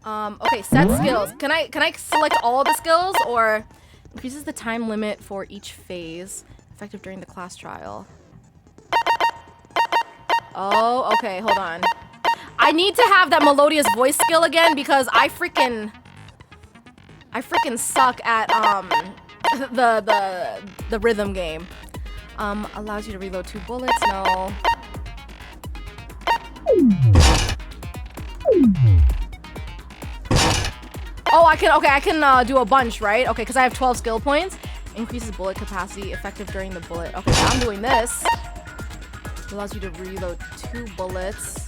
Okay, set skills. Can I select all of the skills, or increases the time limit for each phase, effective during the class trial? Oh, okay, hold on. I need to have that melodious voice skill again because I freaking suck at the rhythm game. Allows you to reload 2 bullets. No. Oh, I can do a bunch, right? Okay, because I have 12 skill points. Increases bullet capacity, effective during the bullet. Okay, so I'm doing this. Allows you to reload 2 bullets.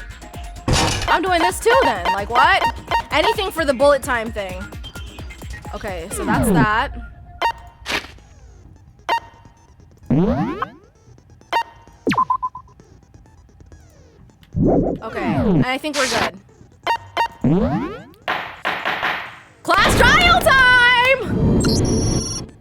I'm doing this too then. Like what? Anything for the bullet time thing. Okay, so that's that. Okay, and I think we're good. Class trial time!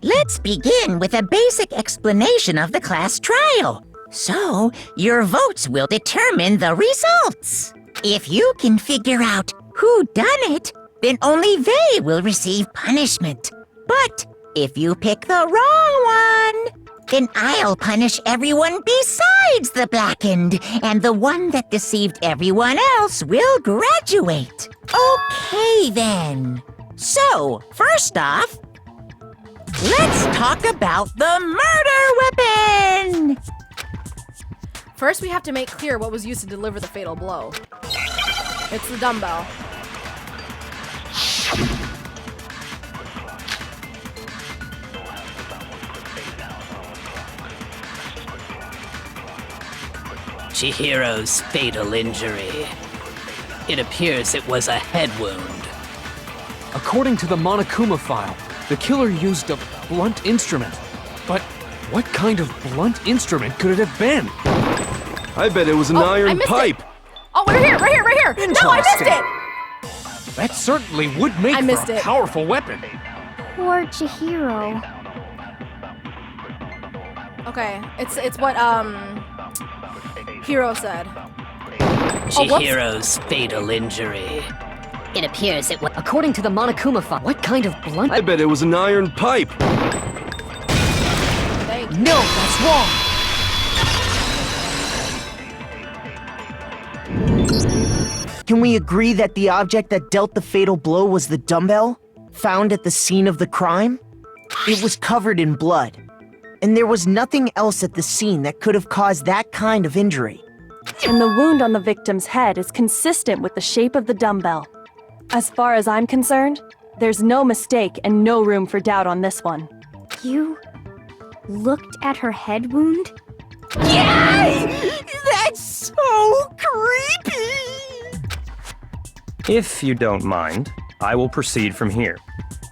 Let's begin with a basic explanation of the class trial. So, your votes will determine the results. If you can figure out who done it, then only they will receive punishment. But if you pick the wrong one, then I'll punish everyone besides the blackened, and the one that deceived everyone else will graduate. Okay, then. So, first off, let's talk about the murder weapon! First, we have to make clear what was used to deliver the fatal blow. It's the dumbbell. Chihiro's fatal injury. It appears it was a head wound. According to the Monokuma file, the killer used a blunt instrument. But what kind of blunt instrument could it have been? I bet it was an iron pipe. Oh, right here! No, I missed it! That certainly would make for a powerful weapon. Poor Chihiro. Okay, it's what Hiro said. Chihiro's fatal injury. It appears it was. According to the Monokuma file, what kind of blunt? I bet it was an iron pipe. No, that's wrong. Can we agree that the object that dealt the fatal blow was the dumbbell, found at the scene of the crime? It was covered in blood, and there was nothing else at the scene that could have caused that kind of injury. And the wound on the victim's head is consistent with the shape of the dumbbell. As far as I'm concerned, there's no mistake and no room for doubt on this one. You looked at her head wound? Yay! That's so creepy! If you don't mind, I will proceed from here.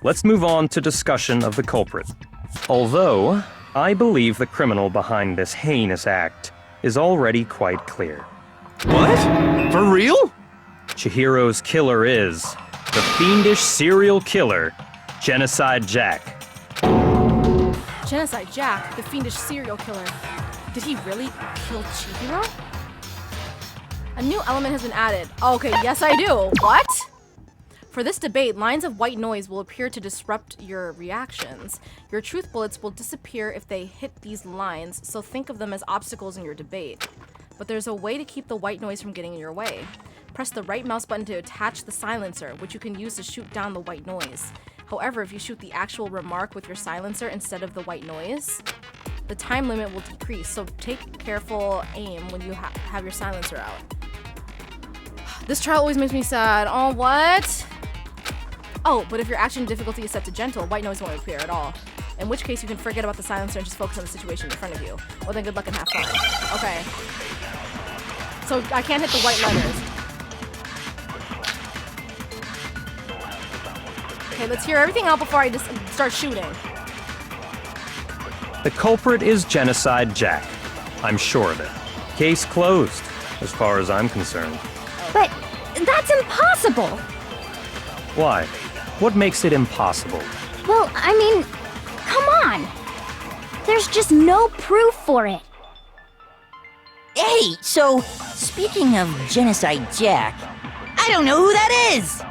Let's move on to discussion of the culprit. Although, I believe the criminal behind this heinous act is already quite clear. What? For real? Chihiro's killer is the fiendish serial killer, Genocide Jack. Genocide Jack, the fiendish serial killer. Did he really kill Chihiro? A new element has been added. Okay, yes I do. What? For this debate, lines of white noise will appear to disrupt your reactions. Your truth bullets will disappear if they hit these lines, so think of them as obstacles in your debate. But there's a way to keep the white noise from getting in your way. Press the right mouse button to attach the silencer, which you can use to shoot down the white noise. However, if you shoot the actual remark with your silencer instead of the white noise, the time limit will decrease, so take careful aim when you have your silencer out. This trial always makes me sad. Oh, what? Oh, but if your action difficulty is set to gentle, white noise won't appear at all. In which case, you can forget about the silencer and just focus on the situation in front of you. Well, then good luck and have fun. Okay. So I can't hit the white letters. Okay, let's hear everything out before I just start shooting. The culprit is Genocide Jack. I'm sure of it. Case closed, as far as I'm concerned. But that's impossible! Why? What makes it impossible? Well, I mean, come on! There's just no proof for it. Hey, so, speaking of Genocide Jack, I don't know who that is!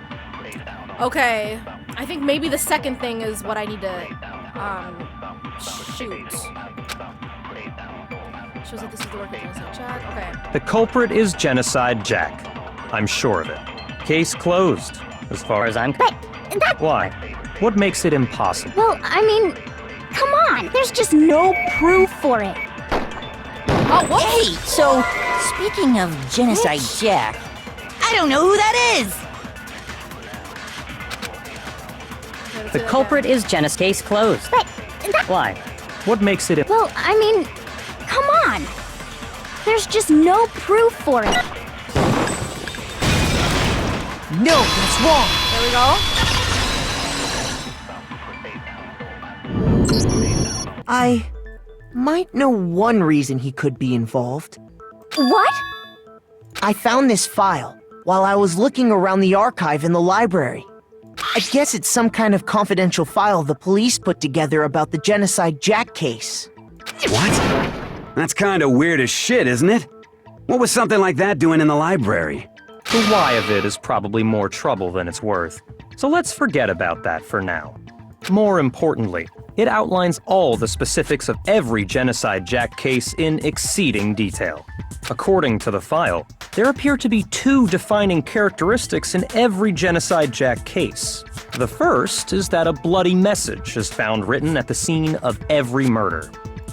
Okay, I think maybe the second thing is what I need to, shoot. Shows that this is the work of Genocide Jack. Okay. The culprit is Genocide Jack. I'm sure of it. Case closed, as far as I'm... But that... Why? What makes it impossible? Well, I mean, come on. There's just no proof for it. Oh, what? Hey, so, speaking of Genocide Jack, I don't know who that is! The culprit is Jenna's case closed. But that... Why? What makes it... Well, I mean, come on. There's just no proof for it. No, that's wrong. There we go. I might know one reason he could be involved. What? I found this file while I was looking around the archive in the library. I guess it's some kind of confidential file the police put together about the Genocide Jack case. What? That's kinda weird as shit, isn't it? What was something like that doing in the library? The why of it is probably more trouble than it's worth. So let's forget about that for now. More importantly, it outlines all the specifics of every Genocide Jack case in exceeding detail. According to the file, there appear to be two defining characteristics in every Genocide Jack case. The first is that a bloody message is found written at the scene of every murder.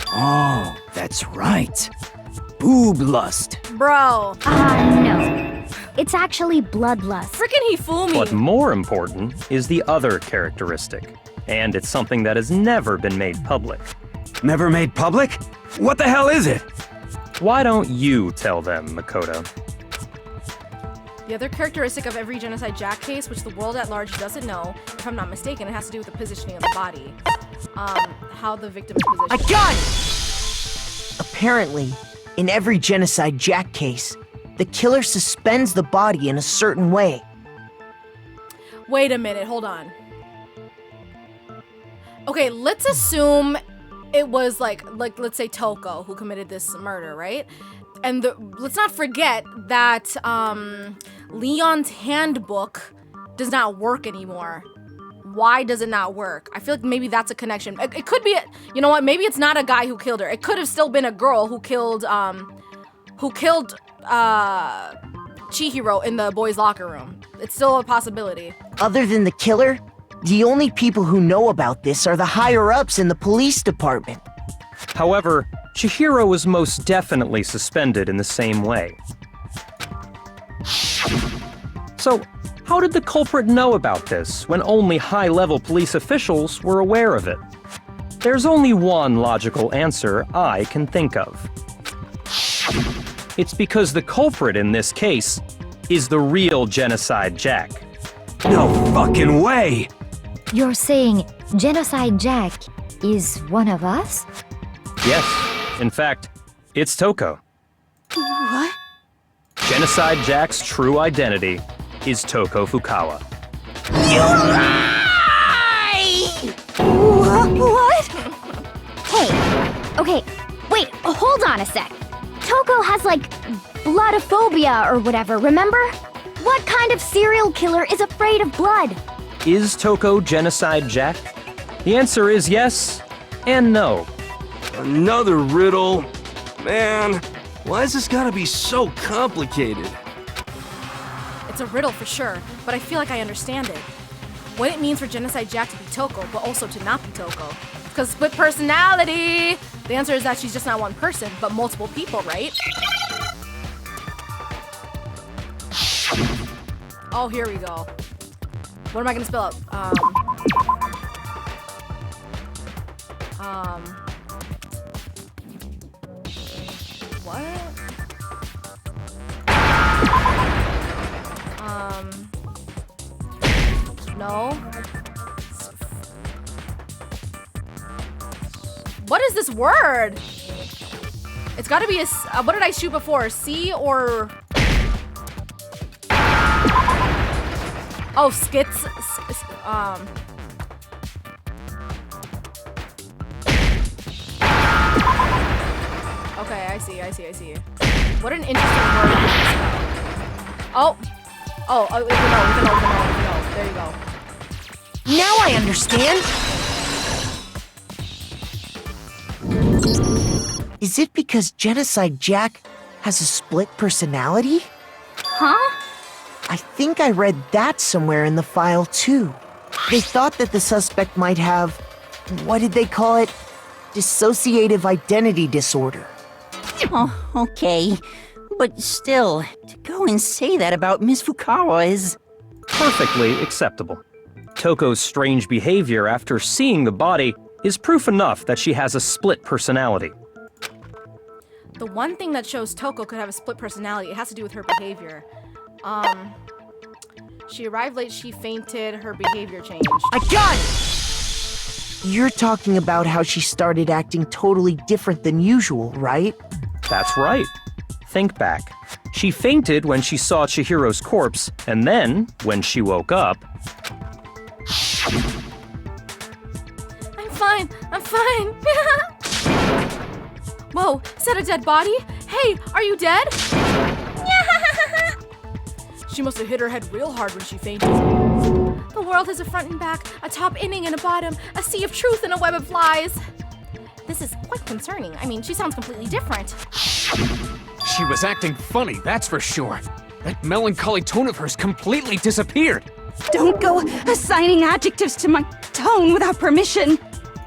Oh, that's right. Boob lust. Bro. No. It's actually bloodlust. Frickin' he fooled me. But more important is the other characteristic, and it's something that has never been made public. Never made public? What the hell is it? Why don't you tell them, Makoto? The other characteristic of every Genocide Jack case, which the world at large doesn't know, if I'm not mistaken, it has to do with the positioning of the body. How the victim is I positioned. got it! Apparently, in every Genocide Jack case, the killer suspends the body in a certain way. Wait a minute, hold on. Okay, let's assume it was like let's say Toko who committed this murder, right? And let's not forget that Leon's handbook does not work anymore. Why does it not work? I feel like maybe that's a connection. It could be, you know what? Maybe it's not a guy who killed her. It could have still been a girl who killed Chihiro in the boys' locker room. It's still a possibility. Other than the killer, the only people who know about this are the higher-ups in the police department. However, Chihiro was most definitely suspended in the same way. So, how did the culprit know about this when only high-level police officials were aware of it? There's only one logical answer I can think of. It's because the culprit in this case is the real Genocide Jack. No fucking way! You're saying Genocide Jack is one of us? Yes, in fact, it's Toko. What? Genocide Jack's true identity is Toko Fukawa. You lie! What? Hey, okay, wait, hold on a sec. Toko has, like, bloodophobia or whatever, remember? What kind of serial killer is afraid of blood? Is Toko Genocide Jack? The answer is yes and no. Another riddle. Man, why has this gotta be so complicated? It's a riddle for sure, but I feel like I understand it. What it means for Genocide Jack to be Toko, but also to not be Toko. Because split personality! The answer is that she's just not one person, but multiple people, right? Oh, here we go. What am I gonna spell out? What? No. What is this word? It's gotta be a, what did I shoot before? C or? Oh, skits, Okay, I see. What an interesting word. Oh, with an O. There you go. Now I understand! Is it because Genocide Jack has a split personality? Huh? I think I read that somewhere in the file, too. They thought that the suspect might have, what did they call it? Dissociative identity disorder. Oh, okay. But still, to go and say that about Miss Fukawa is... Perfectly acceptable. Toko's strange behavior after seeing the body is proof enough that she has a split personality. The one thing that shows Toko could have a split personality, it has to do with her behavior. She arrived late, she fainted, her behavior changed. I got it! You're talking about how she started acting totally different than usual, right? That's right. Think back. She fainted when she saw Chihiro's corpse, and then, when she woke up... I'm fine. Whoa, is that a dead body? Hey, are you dead? She must have hit her head real hard when she fainted. The world has a front and back, a top inning and a bottom, a sea of truth and a web of lies. This is quite concerning. I mean, she sounds completely different. She was acting funny, that's for sure. That melancholy tone of hers completely disappeared. Don't go assigning adjectives to my tone without permission.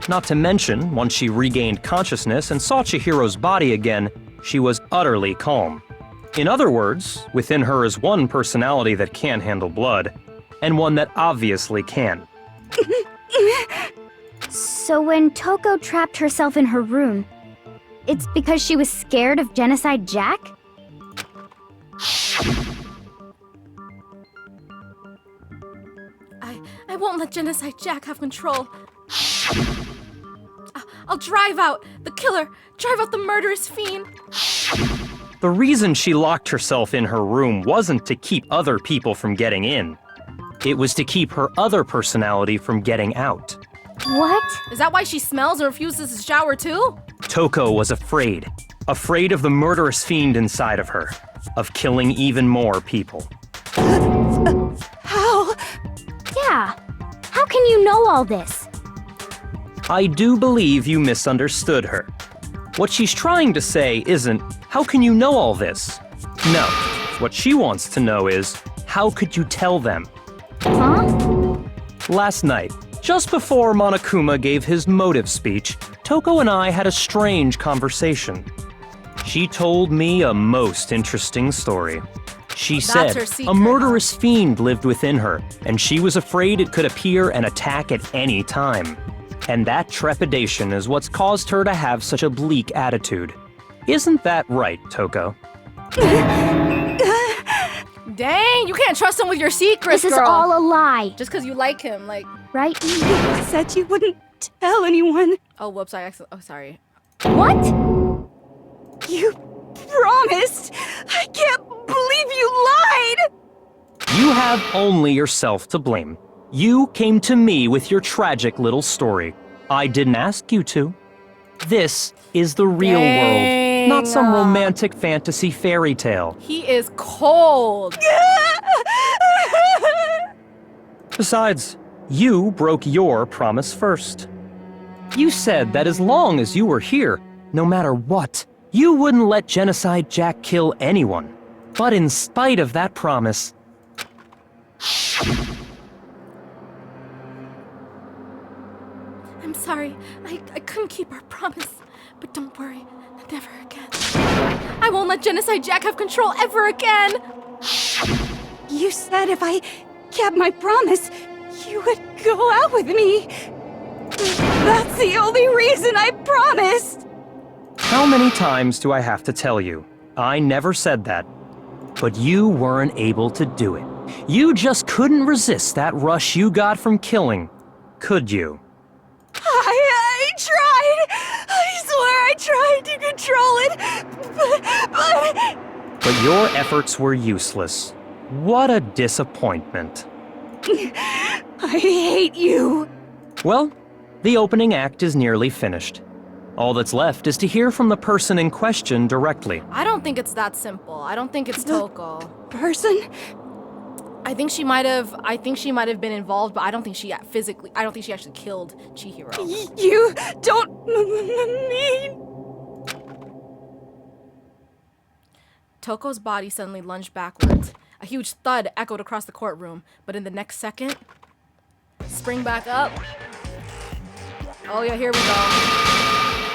Not to mention, once she regained consciousness and saw Chihiro's body again, she was utterly calm. In other words, within her is one personality that can handle blood, and one that obviously can. So when Toko trapped herself in her room, it's because she was scared of Genocide Jack? I won't let Genocide Jack have control. I'll drive out the killer, drive out the murderous fiend. The reason she locked herself in her room wasn't to keep other people from getting in. It was to keep her other personality from getting out. What? Is that why she smells and refuses to shower too? Toko was afraid. Afraid of the murderous fiend inside of her. Of killing even more people. How? Yeah. How can you know all this? I do believe you misunderstood her. What she's trying to say isn't, how can you know all this? No. What she wants to know is, how could you tell them? Huh? Last night, just before Monokuma gave his motive speech, Toko and I had a strange conversation. She told me a most interesting story. She said her secret, a murderous fiend lived within her, and she was afraid it could appear and attack at any time. And that trepidation is what's caused her to have such a bleak attitude. Isn't that right, Toko? Dang, you can't trust him with your secrets, This is girl. all a lie. Just because you like him, like... Right? You said you wouldn't tell anyone. Oh, whoops, oh, sorry. What? You promised. I can't believe you lied. You have only yourself to blame. You came to me with your tragic little story. I didn't ask you to. This is the real world, not some romantic fantasy fairy tale. He is cold. Besides, you broke your promise first. You said that as long as you were here, no matter what, you wouldn't let Genocide Jack kill anyone. But in spite of that promise... I'm sorry. I couldn't keep our promise. But don't worry. Never again. I won't let Genocide Jack have control ever again. You said if I kept my promise, you would go out with me. That's the only reason I promised. How many times do I have to tell you? I never said that. But you weren't able to do it. You just couldn't resist that rush you got from killing, could you? I tried. I swear I tried to control it, But your efforts were useless. What a disappointment. I hate you. Well, the opening act is nearly finished. All that's left is to hear from the person in question directly. I don't think it's that simple. I don't think it's Toko. Person? I think she might have been involved, but I don't think she actually killed Chihiro. You don't mean... Toko's body suddenly lunged backwards. A huge thud echoed across the courtroom, but in the next second, spring back up. Oh yeah, here we go.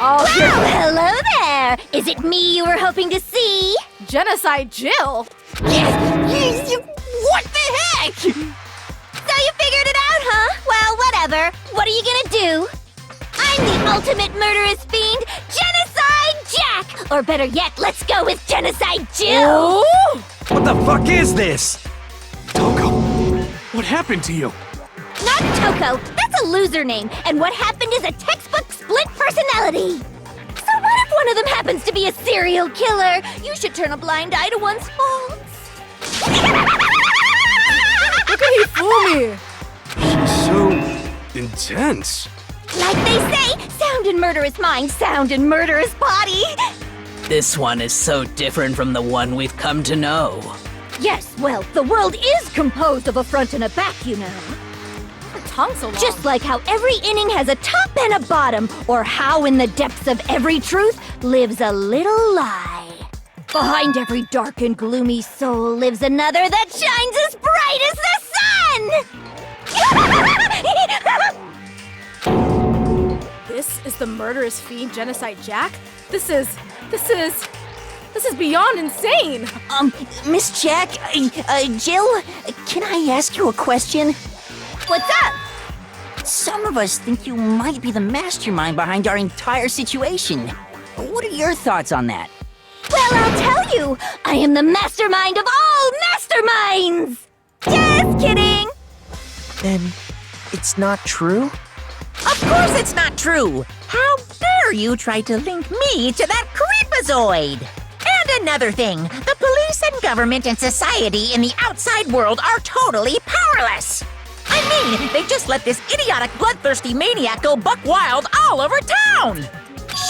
Oh, Well, hello there! Is it me you were hoping to see? Genocide Jill! What the heck? So you figured it out, huh? Well, whatever. What are you gonna do? I'm the ultimate murderous fiend, Genocide Jack! Or better yet, let's go with Genocide Jill! Oh! What the fuck is this? Toko, what happened to you? Not Toko, that's a loser name, and what happened is a textbook split personality. So what if one of them happens to be a serial killer? You should turn a blind eye to one's faults. Look at he fool me! She's so intense. Like they say, sound in murderous mind, sound in murderous body. This one is so different from the one we've come to know. Yes, well, the world is composed of a front and a back, you know. Her tongue so long. Just like how every inning has a top and a bottom, or how in the depths of every truth lives a little lie. Behind every dark and gloomy soul lives another that shines as bright as the sun! This is the murderous fiend Genocide Jack? This is beyond insane! Miss Jack, Jill, can I ask you a question? What's up? Some of us think you might be the mastermind behind our entire situation. What are your thoughts on that? Well, I'll tell you, I am the mastermind of all masterminds! Just kidding! Then it's not true? Of course it's not true! How dare you try to link me to that creepazoid! And another thing, the police and government and society in the outside world are totally powerless! I mean, they just let this idiotic bloodthirsty maniac go buck wild all over town!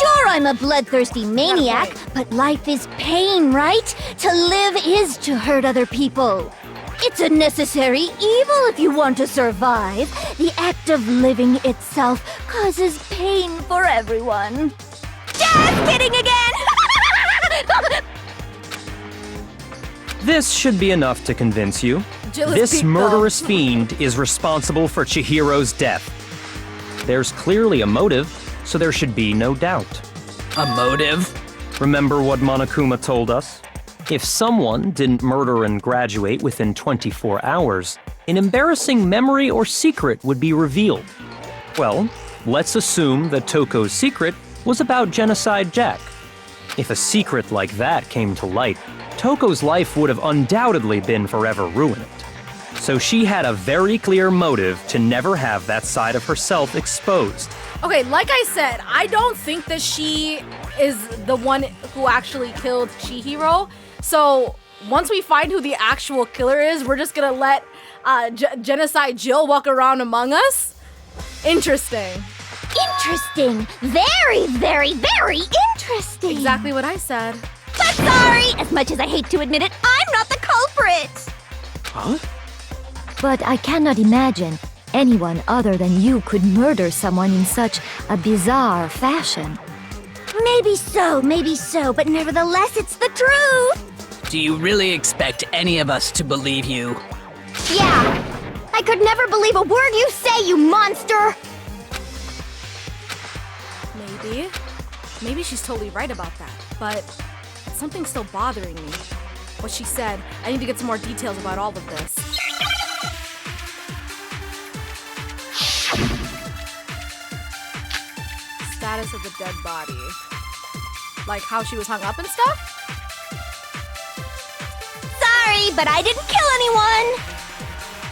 Sure, I'm a bloodthirsty maniac, but life is pain, right? To live is to hurt other people. It's a necessary evil if you want to survive. The act of living itself causes pain for everyone. Just kidding again! This should be enough to convince you. Jill is This beat, though. murderous fiend is responsible for Chihiro's death. There's clearly a motive, so there should be no doubt. A motive? Remember what Monokuma told us? If someone didn't murder and graduate within 24 hours, an embarrassing memory or secret would be revealed. Well, let's assume that Toko's secret was about Genocide Jack. If a secret like that came to light, Toko's life would have undoubtedly been forever ruined. So she had a very clear motive to never have that side of herself exposed. Okay, like I said, I don't think that she is the one who actually killed Chihiro. So once we find who the actual killer is, we're just gonna let Genocide Jill walk around among us? Interesting. Interesting. Very, very, very interesting. Exactly what I said. But sorry, as much as I hate to admit it, I'm not the culprit. Huh? But I cannot imagine anyone other than you could murder someone in such a bizarre fashion. Maybe so, but nevertheless, it's the truth. Do you really expect any of us to believe you? Yeah. I could never believe a word you say, you monster. Maybe she's totally right about that, but something's still bothering me. What she said, I need to get some more details about all of this. Status of the dead body. Like how she was hung up and stuff? Sorry, but I didn't kill anyone.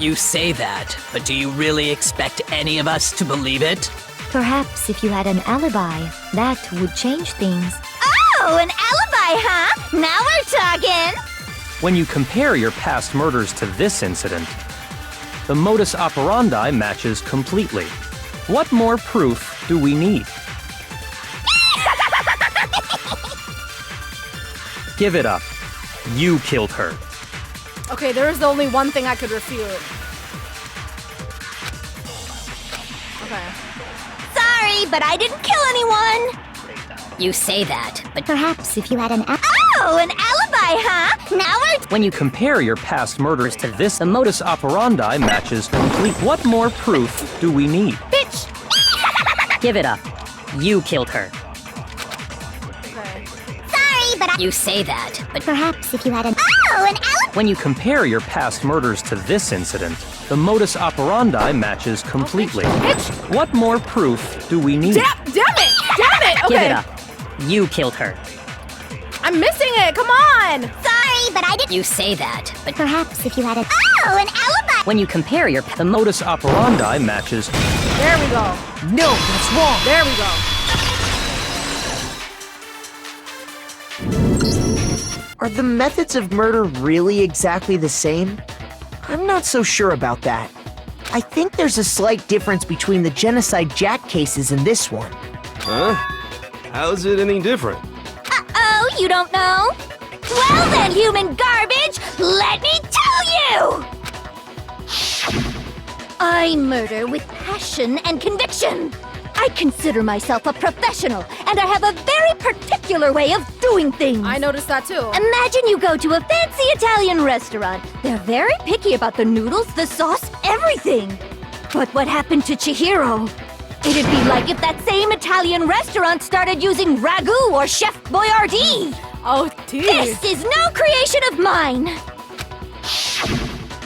You say that, but do you really expect any of us to believe it? Perhaps if you had an alibi, that would change things. Oh, an alibi, huh? Now we're talking. When you compare your past murders to this incident, the modus operandi matches completely. What more proof do we need? Give it up. You killed her. Okay, there is the only one thing I could refute. Okay. Sorry, but I didn't kill anyone. You say that, but Perhaps if you had an Oh, an alibi, huh? Now we're... When you compare your past murders to this, the modus operandi matches complete. What more proof do we need? Bitch! give it up. You killed her. Okay. Sorry, but You say that, but perhaps if you had an Oh, an alibi! When you compare your past murders to this incident, the modus operandi matches completely. What more proof do we need? Damn it! Damn it! Okay. give it up. You killed her. I'm missing it. Come on. Sorry, but I didn't... You say that, but perhaps if you had a Oh, an alibi! when you compare your The modus operandi matches. There we go. No, that's wrong. There we go. Are the methods of murder really exactly the same? I'm not so sure about that. I think there's a slight difference between the Genocide Jack cases and this one. Huh? How's it any different? Uh-oh, you don't know? Well then, human garbage, let me tell you! I murder with passion and conviction. I consider myself a professional, and I have a very particular way of doing things. I noticed that too. Imagine you go to a fancy Italian restaurant. They're very picky about the noodles, the sauce, everything. But what happened to Chihiro? It'd be like if that same Italian restaurant started using ragu or Chef Boyardee. Oh, This is no creation of mine.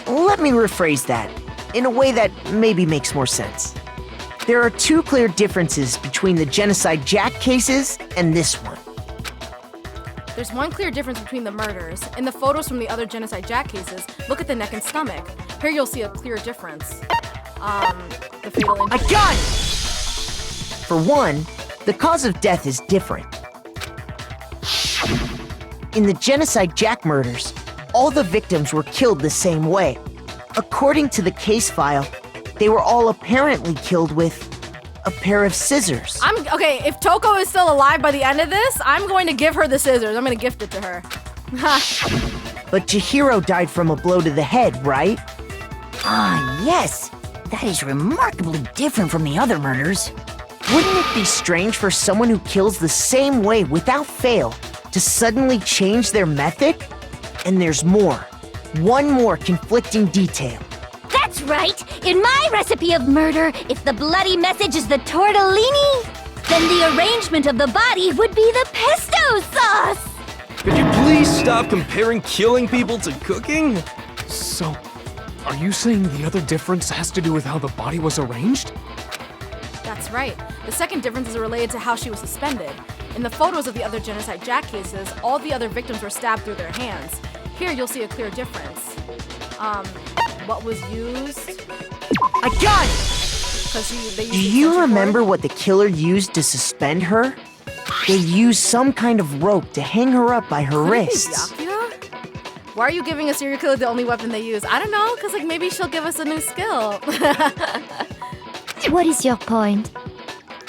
Let me rephrase that in a way that maybe makes more sense. There are two clear differences between the Genocide Jack cases and this one. There's one clear difference between the murders. In the photos from the other Genocide Jack cases, look at the neck and stomach. Here you'll see a clear difference. The fatal injury. I got it! For one, the cause of death is different. In the Genocide Jack murders, all the victims were killed the same way. According to the case file, they were all apparently killed with a pair of scissors. Okay, if Toko is still alive by the end of this, I'm going to give her the scissors. I'm going to gift it to her. But Chihiro died from a blow to the head, right? Ah, yes. That is remarkably different from the other murders. Wouldn't it be strange for someone who kills the same way without fail to suddenly change their method? And there's more. One more conflicting detail. That's right. In my recipe of murder, if the bloody message is the tortellini, then the arrangement of the body would be the pesto sauce. Could you please stop comparing killing people to cooking? So, are you saying the other difference has to do with how the body was arranged? That's right. The second difference is related to how she was suspended. In the photos of the other Genocide Jack cases, all the other victims were stabbed through their hands. Here you'll see a clear difference. What was used? I got it! They used Do you remember what the killer used to suspend her? They used some kind of rope to hang her up by her wrists. Why are you giving a serial killer the only weapon they use? I don't know, because like maybe she'll give us a new skill. What is your point?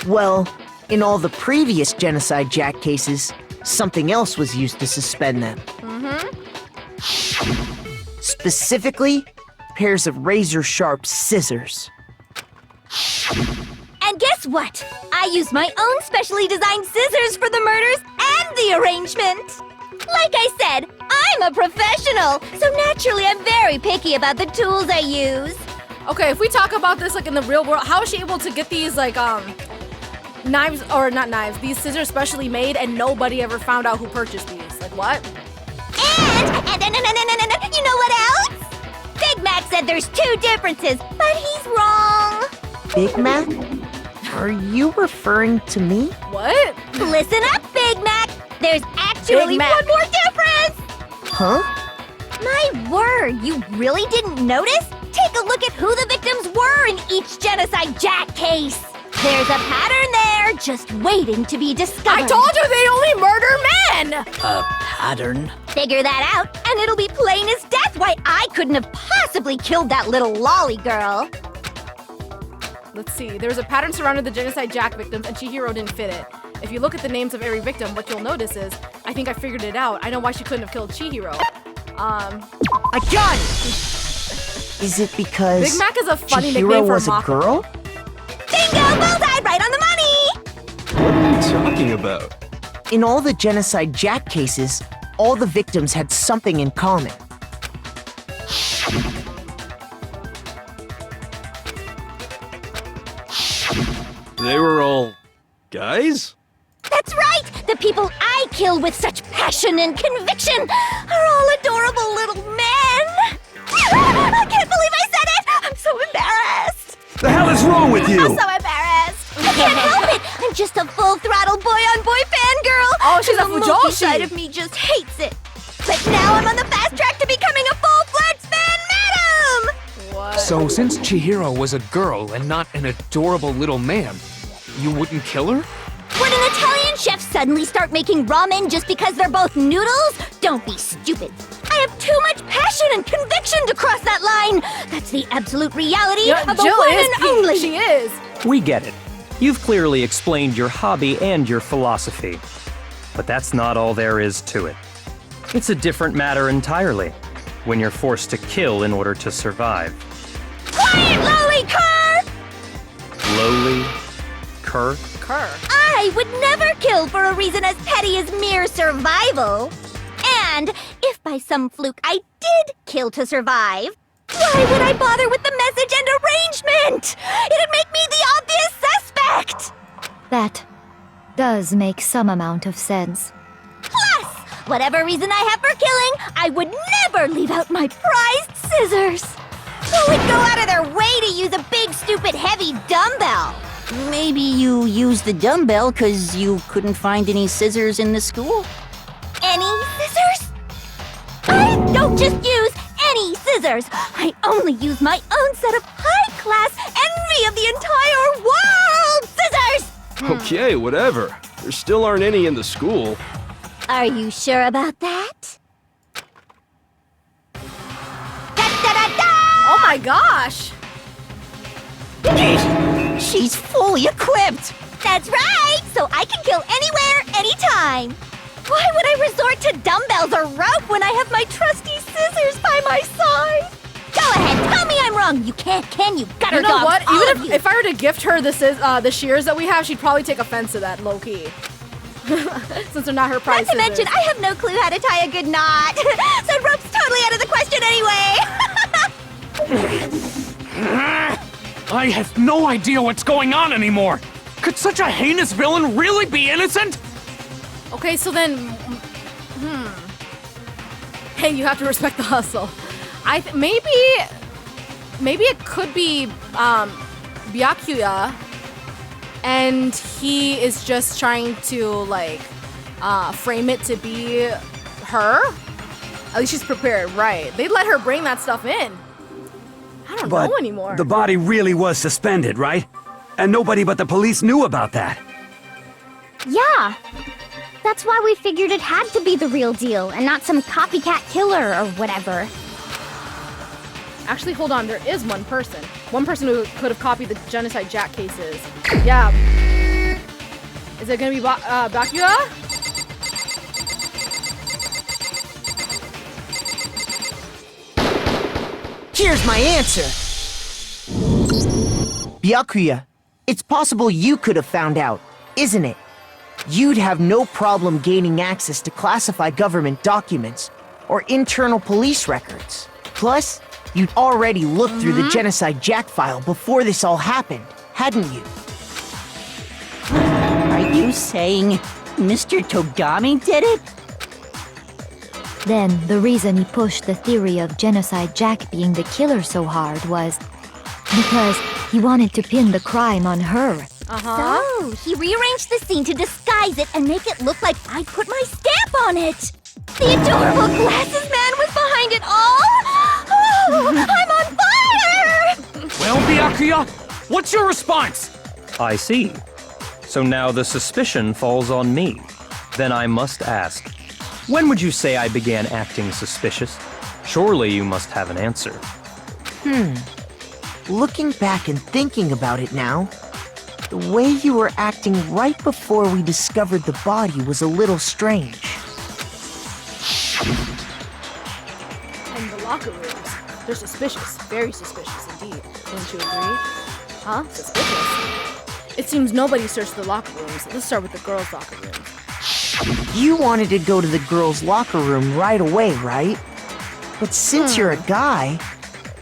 Well, in all the previous Genocide Jack cases, something else was used to suspend them. Specifically, pairs of razor-sharp scissors. And guess what? I used my own specially designed scissors for the murders and the arrangement. Like I said, I'm a professional, so naturally I'm very picky about the tools I use. Okay, if we talk about this like in the real world, how is she able to get these like knives, or not knives, these scissors specially made and nobody ever found out who purchased these? Like what? And you know what else? Big Mac said there's two differences, but he's wrong. Big Mac? Are you referring to me? What? Listen up, Big Mac. There's actually one more difference. Huh? My word, you really didn't notice? Take a look at who the victims were in each Genocide Jack case. There's a pattern there, just waiting to be discovered. I told you they only murder men! A pattern? Figure that out, and it'll be plain as death why I couldn't have possibly killed that little lolly girl. Let's see, there's a pattern surrounding the Genocide Jack victims and Chihiro didn't fit it. If you look at the names of every victim, what you'll notice is, I think I figured it out. I know why she couldn't have killed Chihiro. I got it! Is it because Big Mac is a funny Chihiro nickname for was a Mako. girl? Bingo! Bullseye! Right on the money! What are you talking about? In all the Genocide Jack cases, all the victims had something in common. They were all guys? That's right! The people I kill with such passion and conviction are all adorable little men! I can't believe I said it! I'm so embarrassed! The hell is wrong with you? I'm so embarrassed! I can't help it! I'm just a full-throttle boy-on-boy fangirl! Oh, she's a And the monkey fujoshi. side of me just hates it! But now I'm on the fast track to becoming a full-fledged fan madam! What? So, since Chihiro was a girl and not an adorable little man, you wouldn't kill her? Would an Italian chef suddenly start making ramen just because they're both noodles? Don't be stupid. I have too much passion and conviction to cross that line. That's the absolute reality Yeah, of a Jill one is and peak. only. She is. We get it. You've clearly explained your hobby and your philosophy. But that's not all there is to it. It's a different matter entirely, when you're forced to kill in order to survive. Quiet, lowly cur! Lowly? Cur? Kerr. I would never kill for a reason as petty as mere survival. And if by some fluke I did kill to survive, why would I bother with the message and arrangement? It'd make me the obvious suspect! That does make some amount of sense. Plus, whatever reason I have for killing, I would never leave out my prized scissors. Who would go out of their way to use a big, stupid, heavy dumbbell? Maybe you used the dumbbell because you couldn't find any scissors in the school? Any scissors? I don't just use any scissors. I only use my own set of high-class envy of the entire world scissors! Okay, whatever. There still aren't any in the school. Are you sure about that? Da-da-da-da! Oh my gosh. She's fully equipped! That's right! So I can kill anywhere, anytime! Why would I resort to dumbbells or rope when I have my trusty scissors by my side? Go ahead, tell me I'm wrong! You can't, can you? Gutter You know dogs, what? all Even of you. if I were to gift her the shears that we have, she'd probably take offense to that, low-key. Since they're not her prize Not to mention, scissors. I have no clue how to tie a good knot. So rope's totally out of the question anyway. I have no idea what's going on anymore! Could such a heinous villain really be innocent? Okay, so then, hey, you have to respect the hustle. Maybe it could be Byakuya, and he is just trying to like frame it to be her. At least she's prepared, right? They let her bring that stuff in. I don't know anymore. The body really was suspended, right? And nobody but the police knew about that. Yeah. That's why we figured it had to be the real deal and not some copycat killer or whatever. Actually, hold on. There is one person. One person who could have copied the Genocide Jack cases. Yeah. Is it gonna be Byakuya? Here's my answer. Byakuya, it's possible you could have found out, isn't it? You'd have no problem gaining access to classified government documents or internal police records. Plus, you'd already looked through the Genocide Jack file before this all happened, hadn't you? Are you saying Mr. Togami did it? Then, the reason he pushed the theory of Genocide Jack being the killer so hard was because he wanted to pin the crime on her. So, he rearranged the scene to disguise it and make it look like I put my stamp on it. The adorable glasses man was behind it all. Oh, I'm on fire! Well, Byakuya, what's your response? I see. So now the suspicion falls on me. Then I must ask, when would you say I began acting suspicious? Surely you must have an answer. Looking back and thinking about it now, the way you were acting right before we discovered the body was a little strange. And the locker rooms. They're suspicious. Very suspicious indeed. Don't you agree? Huh? Suspicious? It seems nobody searched the locker rooms. Let's start with the girls' locker rooms. You wanted to go to the girls' locker room right away, right? But since you're a guy...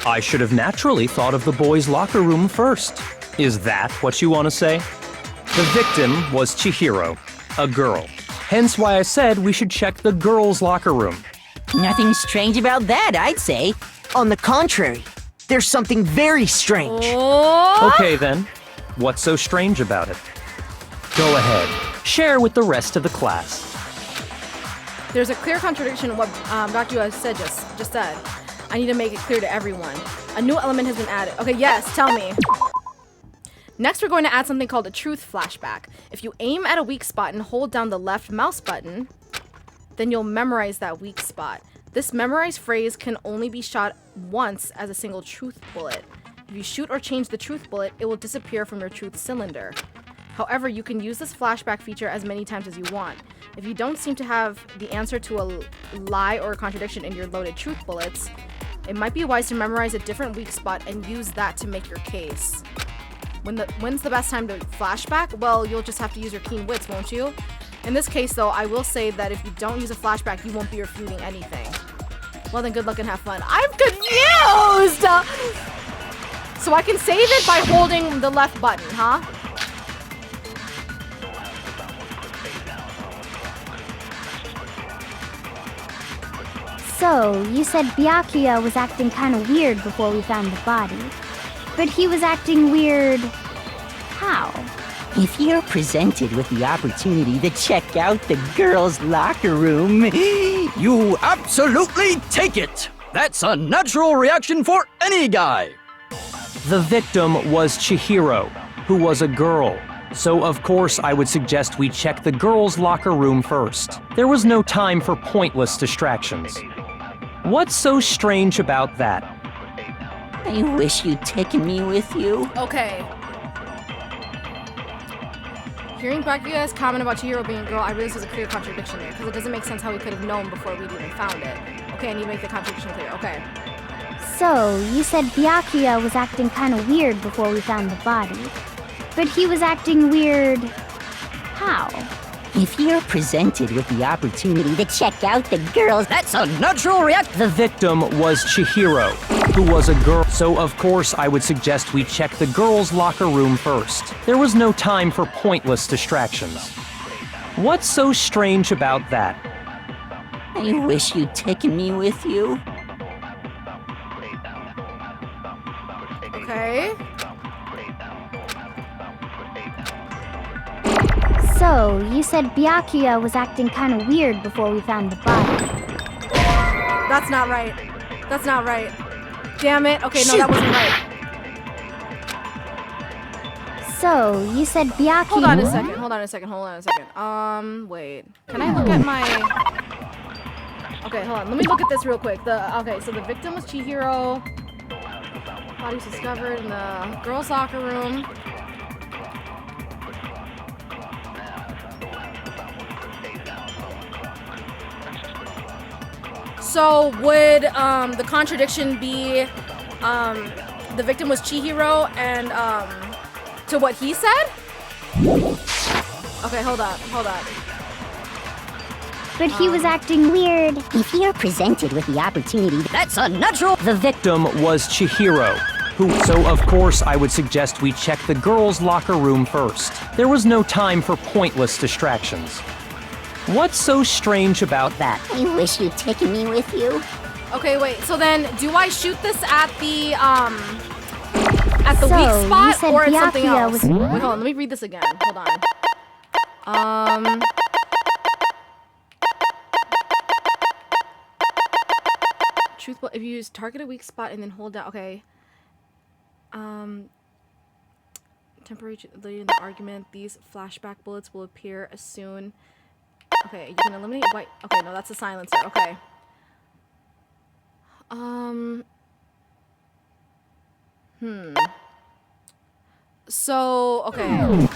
I should have naturally thought of the boys' locker room first. Is that what you want to say? The victim was Chihiro, a girl. Hence why I said we should check the girls' locker room. Nothing strange about that, I'd say. On the contrary, there's something very strange. Okay then, what's so strange about it? Go ahead, share with the rest of the class. There's a clear contradiction in what Gakuya said just said. I need to make it clear to everyone. A new element has been added. Okay, yes, tell me. Next, we're going to add something called a truth flashback. If you aim at a weak spot and hold down the left mouse button, then you'll memorize that weak spot. This memorized phrase can only be shot once as a single truth bullet. If you shoot or change the truth bullet, it will disappear from your truth cylinder. However, you can use this flashback feature as many times as you want. If you don't seem to have the answer to a lie or a contradiction in your loaded truth bullets, it might be wise to memorize a different weak spot and use that to make your case. When's the best time to flashback? Well, you'll just have to use your keen wits, won't you? In this case, though, I will say that if you don't use a flashback, you won't be refuting anything. Well, then good luck and have fun. I'm confused! So I can save it by holding the left button, huh? So, you said Byakuya was acting kind of weird before we found the body. But he was acting weird... how? If you're presented with the opportunity to check out the girls' locker room, you absolutely take it! That's a natural reaction for any guy! The victim was Chihiro, who was a girl. So of course I would suggest we check the girls' locker room first. There was no time for pointless distractions. What's so strange about that? I wish you'd taken me with you. Okay. Hearing Gakuya's comment about Chihiro being a girl, I realize there's a clear contradiction there, because it doesn't make sense how we could have known before we'd even found it. Okay, I need to make the contradiction clear. Okay. So, you said Byakuya was acting kind of weird before we found the body. But he was acting weird... how? If you're presented with the opportunity to check out the girls... That's a natural reaction! The victim was Chihiro, who was a girl. So of course I would suggest we check the girls' locker room first. There was no time for pointless distractions. What's so strange about that? I wish you'd taken me with you. Okay. So, you said Byakuya was acting kind of weird before we found the body. That's not right. That's not right. Damn it. Okay, no, that wasn't right. So, you said Byakuya... Hold on a second. Wait. Can I look at my... Okay, hold on. Let me look at this real quick. Okay, so the victim was Chihiro. Body was discovered in the girls' locker room. So would the contradiction be the victim was Chihiro and to what he said? Okay, hold up. But he was acting weird. If you're presented with the opportunity... That's a natural... The victim was Chihiro, who... So of course I would suggest we check the girls' locker room first. There was no time for pointless distractions. What's so strange about that? I wish you'd taken me with you. Okay, wait. So then, do I shoot this at the weak spot or at something else? Wait, hold on. Let me read this again. Hold on. Truthful. If you use target a weak spot and then hold down. Okay. Temporary in the argument. These flashback bullets will appear as soon. Okay, you can eliminate white. Okay, no, that's a silencer. Okay. So, okay.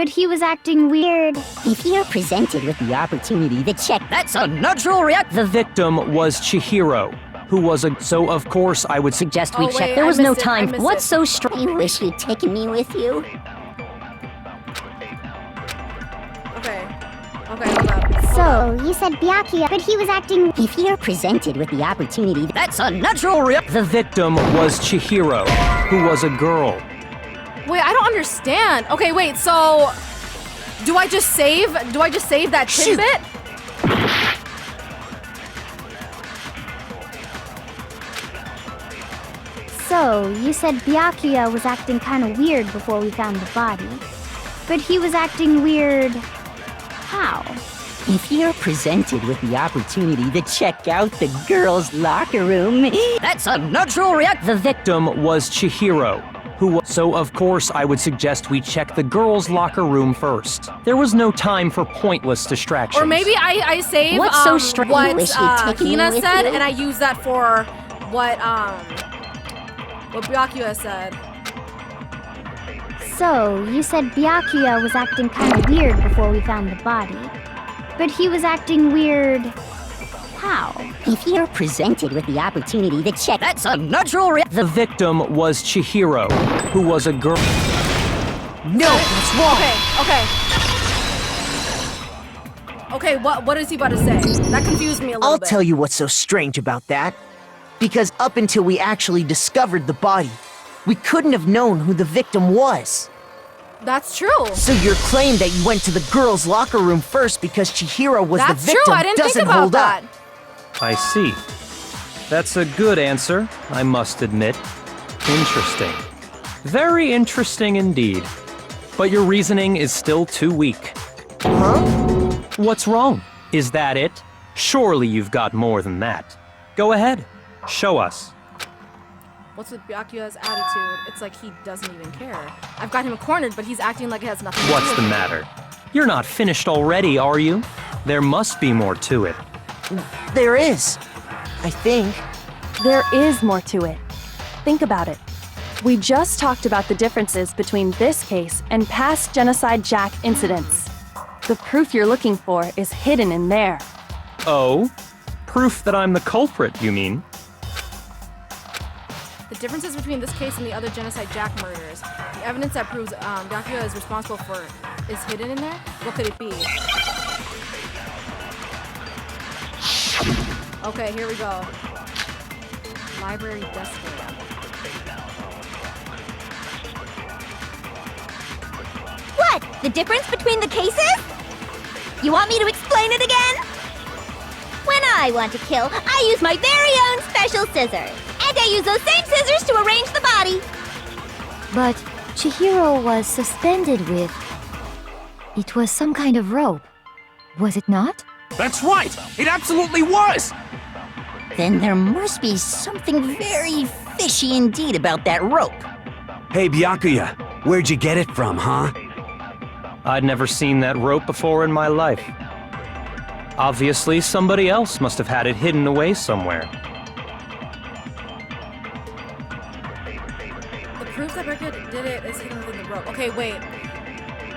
but he was acting weird. If you're presented with the opportunity to check, That's a natural reaction. The victim was Chihiro, who was a. So, of course, I would suggest we Oh, check. wait, There I was no missed it, I time. missed What's it. so strange? I wish you'd taken me with you. Okay. Okay, hold up. So, you said Byakuya, but he was acting. If you're presented with the opportunity to That's a natural reaction. The victim was Chihiro, who was a girl. Wait, I don't understand. Okay, wait, so do I just save that Shoot. tidbit? So, you said Byakuya was acting kind of weird before we found the body. But he was acting weird. How? If you're presented with the opportunity to check out the girls' locker room, That's a natural reaction. The victim was Chihiro, who was. So, of course, I would suggest we check the girls' locker room first. There was no time for pointless distractions. Or maybe I save What's so strange? what Wish you'd taken me Hina with said, you. and I use that for what Byakuya said. So, you said Byakuya was acting kind of weird before we found the body. But he was acting weird. How? if you're presented with the opportunity to check, That's a natural reaction. The victim was Chihiro, who was a girl. No, that's wrong. Okay. Okay, what is he about to say? That confused me a little I'll bit. tell you what's so strange about that. Because up until we actually discovered the body, we couldn't have known who the victim was. That's true. So your claim that you went to the girls' locker room first because Chihiro was That's the victim true. I didn't doesn't think about hold that. up. I see. That's a good answer, I must admit. Interesting. Very interesting indeed. But your reasoning is still too weak. Huh? What's wrong? Is that it? Surely you've got more than that. Go ahead. Show us. What's with Byakuya's attitude? It's like he doesn't even care. I've got him cornered, but he's acting like it has nothing to do What's with the it. matter? You're not finished already, are you? There must be more to it. There is. I think. There is more to it. Think about it. We just talked about the differences between this case and past Genocide Jack incidents. The proof you're looking for is hidden in there. Oh? Proof that I'm the culprit, you mean? The differences between this case and the other Genocide Jack murders. The evidence that proves Byakuya is responsible for is hidden in there? What could it be? Okay, here we go. Library desk lamp. What? The difference between the cases? You want me to explain it again? When I want to kill, I use my very own special scissors. And I use those same scissors to arrange the body. But Chihiro was suspended with. It was some kind of rope. Was it not? That's right! It absolutely was! then there must be something very fishy indeed about that rope. Hey, Byakuya, where'd you get it from, huh? I'd never seen that rope before in my life. Obviously, somebody else must have had it hidden away somewhere. The proof that Byakuya did it is hidden within the rope. Okay, wait.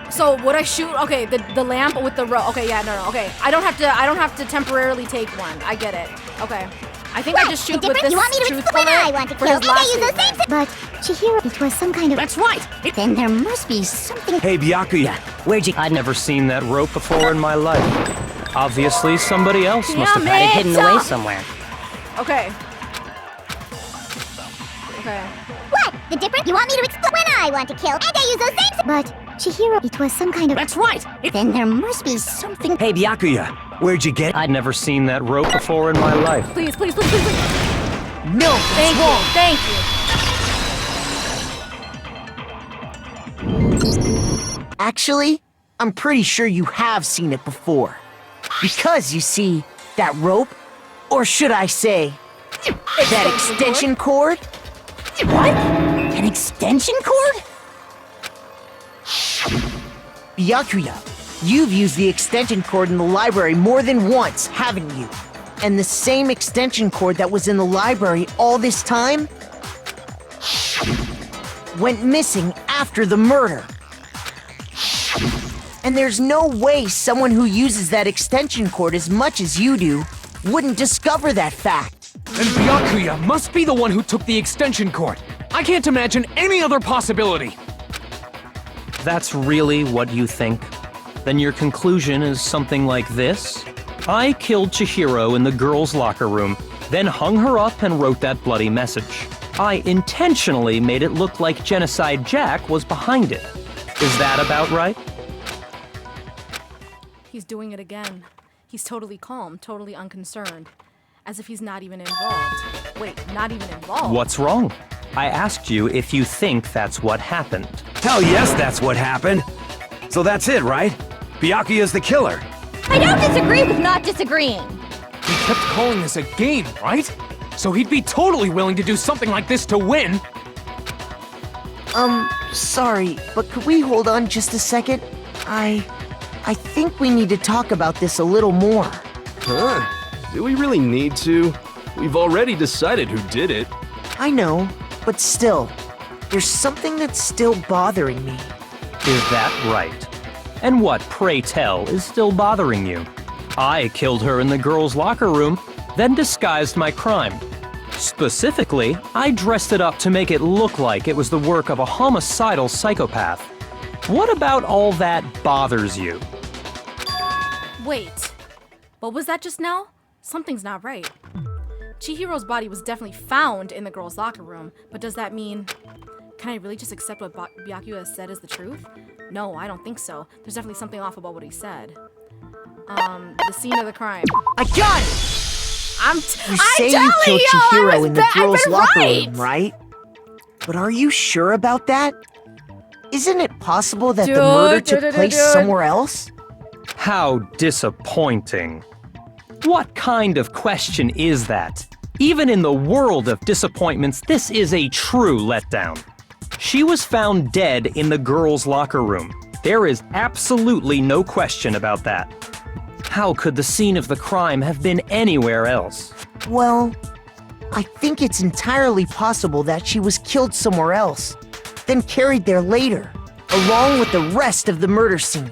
So would I shoot? Okay, the lamp with the rope. Okay, yeah, no. Okay, I don't have to temporarily take one. I get it. Okay, I think I just shoot with this You want me to truth explain? bullet I want to for kill. his And I last use those statement. same. But Chihiro, it was some kind of. That's right! Then there must be something. Hey, Byakuya, where'd you... I'd never seen that rope before in my life. Obviously, somebody else must have had it hidden Damn it! away somewhere. Okay. Okay. What? The difference? You want me to explain? When I want to kill. And I use those same. But Chihiro, it was some kind of. That's right! Then there must be something. Hey, Byakuya, where'd you get... I'd never seen that rope before in my life. Please, please, please, please, please. No, Thank you. Thank you. Actually, I'm pretty sure you have seen it before. Because, you see, that rope, or should I say, that extension cord? What? An extension cord? Byakuya, you've used the extension cord in the library more than once, haven't you? And the same extension cord that was in the library all this time went missing after the murder. And there's no way someone who uses that extension cord as much as you do wouldn't discover that fact. Then Byakuya must be the one who took the extension cord. I can't imagine any other possibility. That's really what you think? Then your conclusion is something like this? I killed Chihiro in the girls' locker room, then hung her up and wrote that bloody message. I intentionally made it look like Genocide Jack was behind it. Is that about right? He's doing it again. He's totally calm, totally unconcerned. As if he's not even involved. Wait, not even involved? What's wrong? I asked you if you think that's what happened. Hell yes, that's what happened. So that's it, right? Byakuya's the killer. I don't disagree with not disagreeing. He kept calling this a game, right? So he'd be totally willing to do something like this to win. Sorry, but could we hold on just a second? I think we need to talk about this a little more. Huh? Do we really need to? We've already decided who did it. I know, but still, there's something that's still bothering me. Is that right? And what, pray tell, is still bothering you? I killed her in the girls' locker room, then disguised my crime. Specifically, I dressed it up to make it look like it was the work of a homicidal psychopath. What about all that bothers you? Wait, what was that just now? Something's not right. Chihiro's body was definitely found in the girls' locker room, but does that mean... Can I really just accept what Byakuya said as the truth? No, I don't think so. There's definitely something off about what he said. The scene of the crime. I got it! I'm say you killed Chihiro in the girls' locker room, right? But are you sure about that? Isn't it possible that the murder took place somewhere else? How disappointing. What kind of question is that? Even in the world of disappointments, this is a true letdown. She was found dead in the girls' locker room. There is absolutely no question about that. How could the scene of the crime have been anywhere else? Well, I think it's entirely possible that she was killed somewhere else, then carried there later, along with the rest of the murder scene.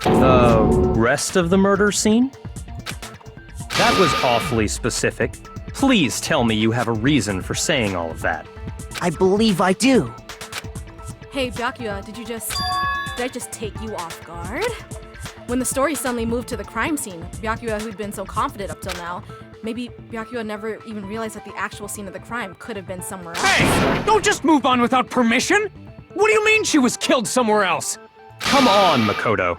The rest of the murder scene? That was awfully specific. Please tell me you have a reason for saying all of that. I believe I do. Hey, Byakuya, did I just take you off guard? When the story suddenly moved to the crime scene, Byakuya, who'd been so confident up till now, maybe Byakuya never even realized that the actual scene of the crime could have been somewhere else. Hey! Don't just move on without permission! What do you mean she was killed somewhere else? Come on, Makoto.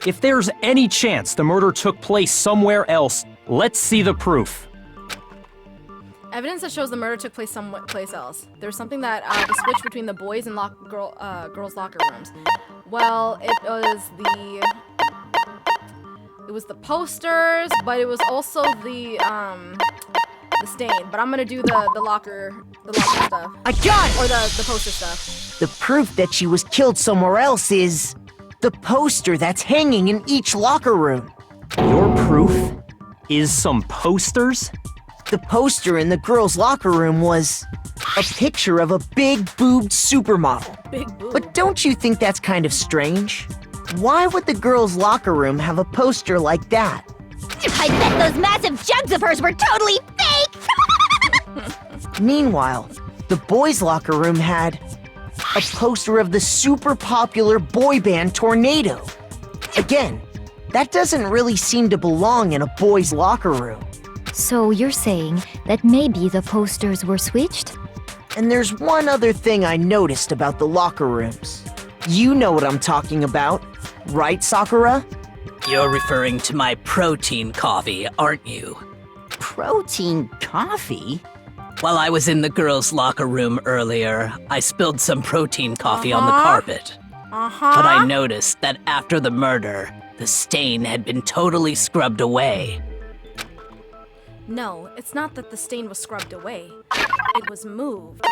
If there's any chance the murder took place somewhere else, let's see the proof. Evidence that shows the murder took place someplace else. There's something that the switch between the boys and girls' locker rooms. Well, it was the posters, but it was also the stain. But I'm gonna do the locker stuff. I got it! Or the poster stuff. The proof that she was killed somewhere else is the poster that's hanging in each locker room. Your proof is some posters? The poster in the girls' locker room was a picture of a big-boobed supermodel. Big boob. But don't you think that's kind of strange? Why would the girls' locker room have a poster like that? I bet those massive jugs of hers were totally fake! Meanwhile, the boys' locker room had a poster of the super popular boy band Tornado. Again, that doesn't really seem to belong in a boys' locker room. So you're saying that maybe the posters were switched? And there's one other thing I noticed about the locker rooms. You know what I'm talking about, right, Sakura? You're referring to my protein coffee, aren't you? Protein coffee? While I was in the girls' locker room earlier, I spilled some protein coffee on the carpet. But I noticed that after the murder, the stain had been totally scrubbed away. No, it's not that the stain was scrubbed away. It was moved.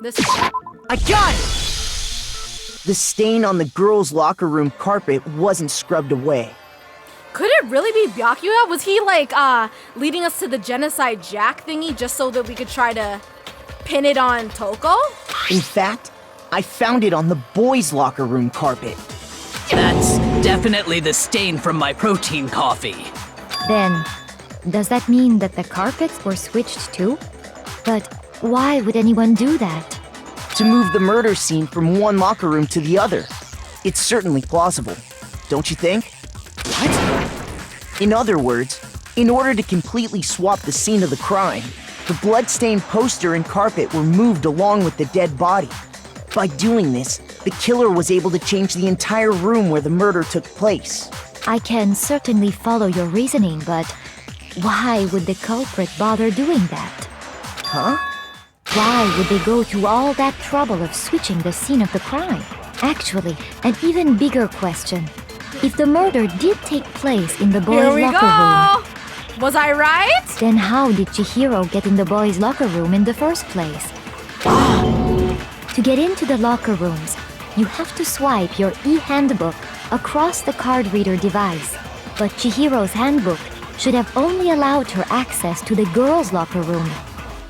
This way. I got it! The stain on the girls' locker room carpet wasn't scrubbed away. Could it really be Byakuya? Was he like leading us to the Genocide Jack thingy just so that we could try to pin it on Toko? In fact, I found it on the boys' locker room carpet. That's definitely the stain from my protein coffee. Then, does that mean that the carpets were switched too? But why would anyone do that? To move the murder scene from one locker room to the other. It's certainly plausible, don't you think? What? In other words, in order to completely swap the scene of the crime, the blood-stained poster and carpet were moved along with the dead body. By doing this, the killer was able to change the entire room where the murder took place. I can certainly follow your reasoning, but why would the culprit bother doing that? Huh? Why would they go to all that trouble of switching the scene of the crime? Actually, an even bigger question. If the murder did take place in the boys' locker room, was I right? Then how did Chihiro get in the boys' locker room in the first place? To get into the locker rooms, you have to swipe your e-handbook across the card reader device. But Chihiro's handbook should have only allowed her access to the girls' locker room.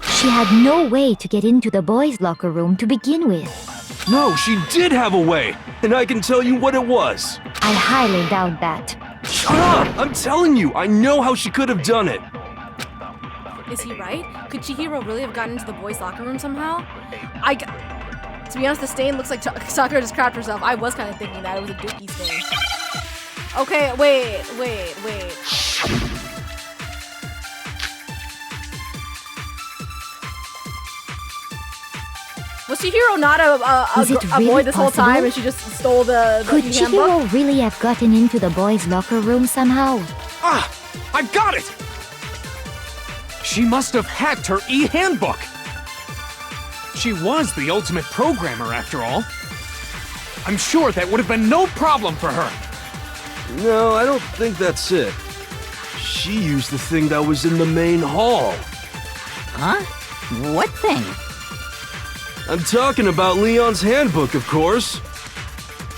She had no way to get into the boys' locker room to begin with. No, she did have a way, and I can tell you what it was. I highly doubt that. Shut up! I'm telling you, I know how she could have done it. Is he right? Could Chihiro really have gotten into the boys' locker room somehow? To be honest, the stain looks like Sakura just crapped herself. I was kind of thinking that it was a Dookie stain. Okay, wait. Was Chihiro not a boy this whole time and she just stole the Could e-handbook? Chihiro really have gotten into the boys' locker room somehow? Ah! I've got it! She must have hacked her e-handbook! She was the ultimate programmer, after all. I'm sure that would have been no problem for her. No, I don't think that's it. She used the thing that was in the main hall. Huh? What thing? I'm talking about Leon's handbook, of course.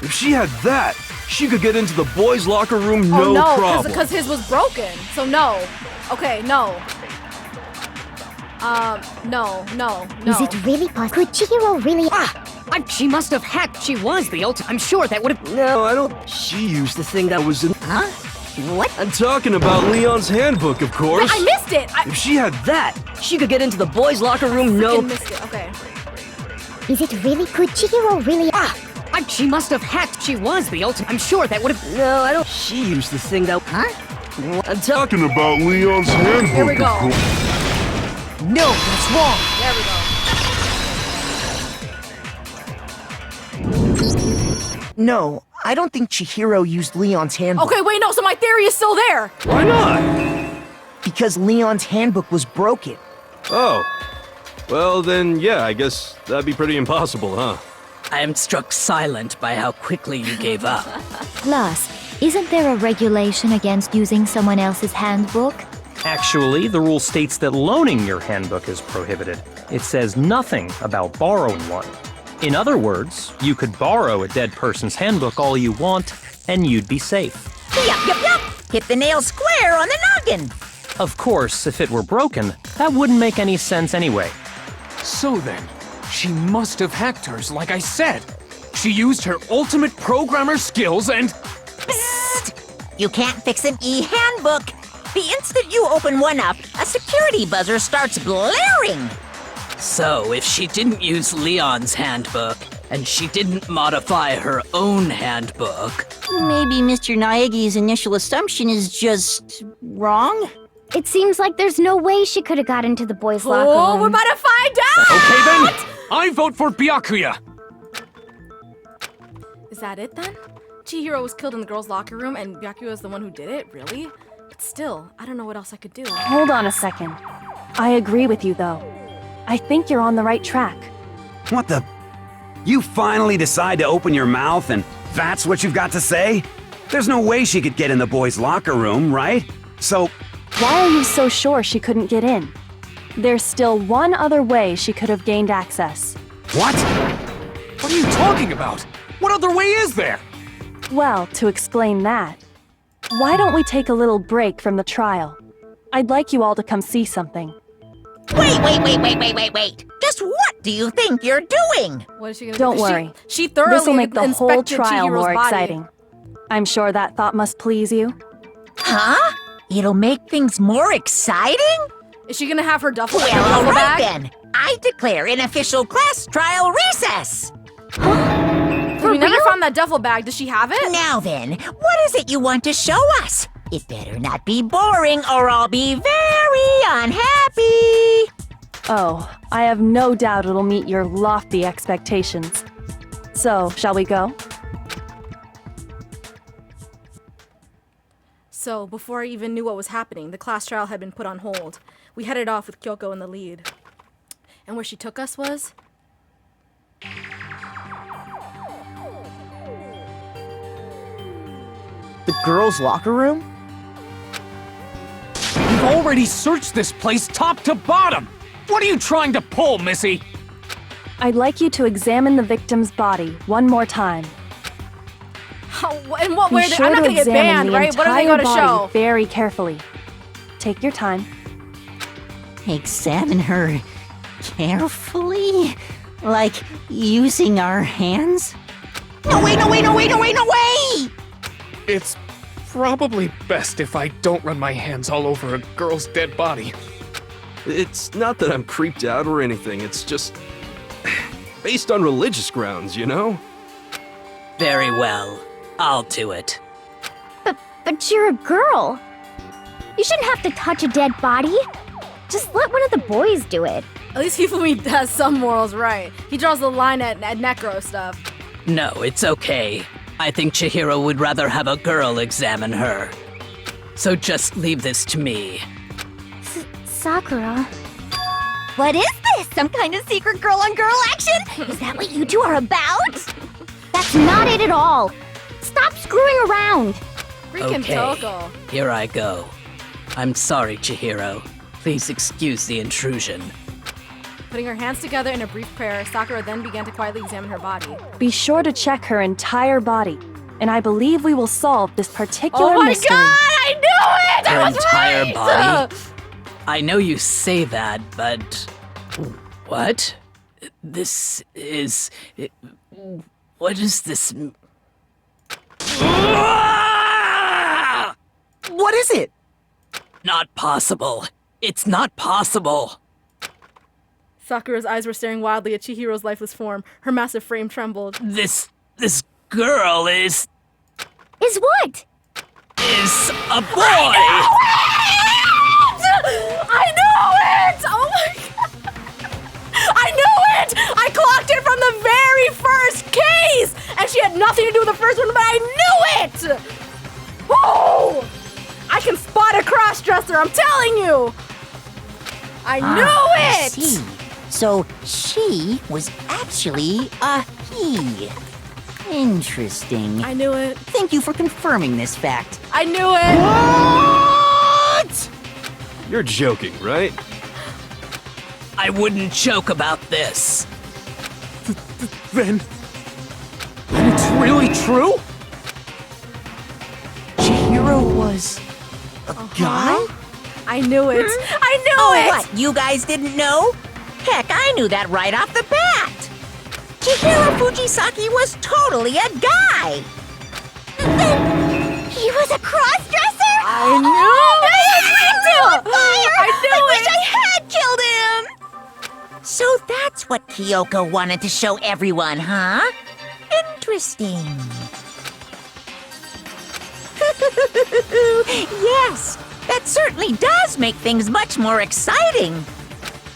If she had that, she could get into the boys' locker room no problem. Because his was broken. So no. Okay, no. No. Is it really possible? Could Chihiro really? She must have hacked. She was the ultimate. I'm sure that would have. No, I don't. She used the thing that was in. Huh? What? I'm talking about Leon's handbook, of course. I missed it. If she had that, She could get into the boys' locker room no. Missed it. Okay. Is it really? Could Chihiro really? She must have hacked. She was the ultimate. I'm sure that would have. No, I don't. She used the thing that. Huh? I'm talking about Leon's handbook. Here we go. No, that's wrong. There we go. No, I don't think Chihiro used Leon's handbook. Okay, wait, no. So my theory is still there. Why not? Because Leon's handbook was broken. Oh. Well, then, yeah, I guess that'd be pretty impossible, huh? I am struck silent by how quickly you gave up. Plus, isn't there a regulation against using someone else's handbook? Actually, the rule states that loaning your handbook is prohibited. It says nothing about borrowing one. In other words, you could borrow a dead person's handbook all you want, and you'd be safe. Yup. Hit the nail square on the noggin. Of course, if it were broken, that wouldn't make any sense anyway. So then, she must have hacked hers, like I said. She used her ultimate programmer skills and... Psst! You can't fix an e-handbook. The instant you open one up, a security buzzer starts blaring. So, if she didn't use Leon's handbook, and she didn't modify her own handbook... Maybe Mr. Naegi's initial assumption is just wrong? It seems like there's no way she could have got into the boys' locker room. Oh, we're about to find out! Okay then, I vote for Byakuya. Is that it then? Chihiro was killed in the girls' locker room and Byakuya is the one who did it? Really? But still, I don't know what else I could do. Hold on a second. I agree with you, though. I think you're on the right track. What the? You finally decide to open your mouth and that's what you've got to say? There's no way she could get in the boys' locker room, right? So... Why are you so sure she couldn't get in? There's still one other way she could have gained access. What? What are you talking about? What other way is there? Well, to explain that, why don't we take a little break from the trial? I'd like you all to come see something. Wait. Just what do you think you're doing? What is she gonna do? Don't worry. She thoroughly This will make the whole inspected trial Chihiro's more body. exciting. I'm sure that thought must please you. Huh? It'll make things more exciting? Is she gonna have her duffel Well, duffel all right bag? then. I declare an official class trial recess. We never found that duffel bag. Does she have it? Now then, what is it you want to show us? It better not be boring or I'll be very unhappy. Oh, I have no doubt it'll meet your lofty expectations. So, shall we go? So, before I even knew what was happening, the class trial had been put on hold. We headed off with Kyoko in the lead. And where she took us was... The girls' locker room? We've already searched this place top to bottom! What are you trying to pull, Missy? I'd like you to examine the victim's body one more time. In what Be way? sure I'm not to gonna get examine banned, the right? What are they entire gonna body show? very carefully. Take your time. Examine her carefully? Like using our hands? No way! It's probably best if I don't run my hands all over a girl's dead body. It's not that I'm creeped out or anything, it's just based on religious grounds, you know? Very well. I'll do it. But you're a girl. You shouldn't have to touch a dead body. Just let one of the boys do it. At least Hifumi has some morals right. He draws the line at necro stuff. No, it's okay. I think Chihiro would rather have a girl examine her. So just leave this to me. Sakura. What is this? Some kind of secret girl-on-girl action? Is that what you two are about? That's not it at all. Stop screwing around. Freaking Okay, Toko. here I go. I'm sorry, Chihiro. Please excuse the intrusion. Putting her hands together in a brief prayer, Sakura then began to quietly examine her body. Be sure to check her entire body, and I believe we will solve this particular Oh my mystery. god! I knew it! Her I was entire right! body? I know you say that, but... What? This is... What is this... What is it? Not possible. It's not possible. Sakura's eyes were staring wildly at Chihiro's lifeless form. Her massive frame trembled. This girl is what? Is a boy! I knew it! Oh my god! I knew it! I clocked it from the very first case! And she had nothing to do with the first one, but I knew it! Whoa! I can spot a cross-dresser, I'm telling you! I knew it! See. So she was actually a he. Interesting. I knew it. Thank you for confirming this fact. I knew it! What? You're joking, right? I wouldn't joke about this. Then it's really true? Chihiro was a guy? I knew it. I knew Oh, it! what? You guys didn't know? Heck, I knew that right off the bat. Chihiro Fujisaki was totally a guy. He was a cross-dresser? I knew it! I wish I had killed him! So that's what Kyoko wanted to show everyone, huh? Interesting. Yes, that certainly does make things much more exciting.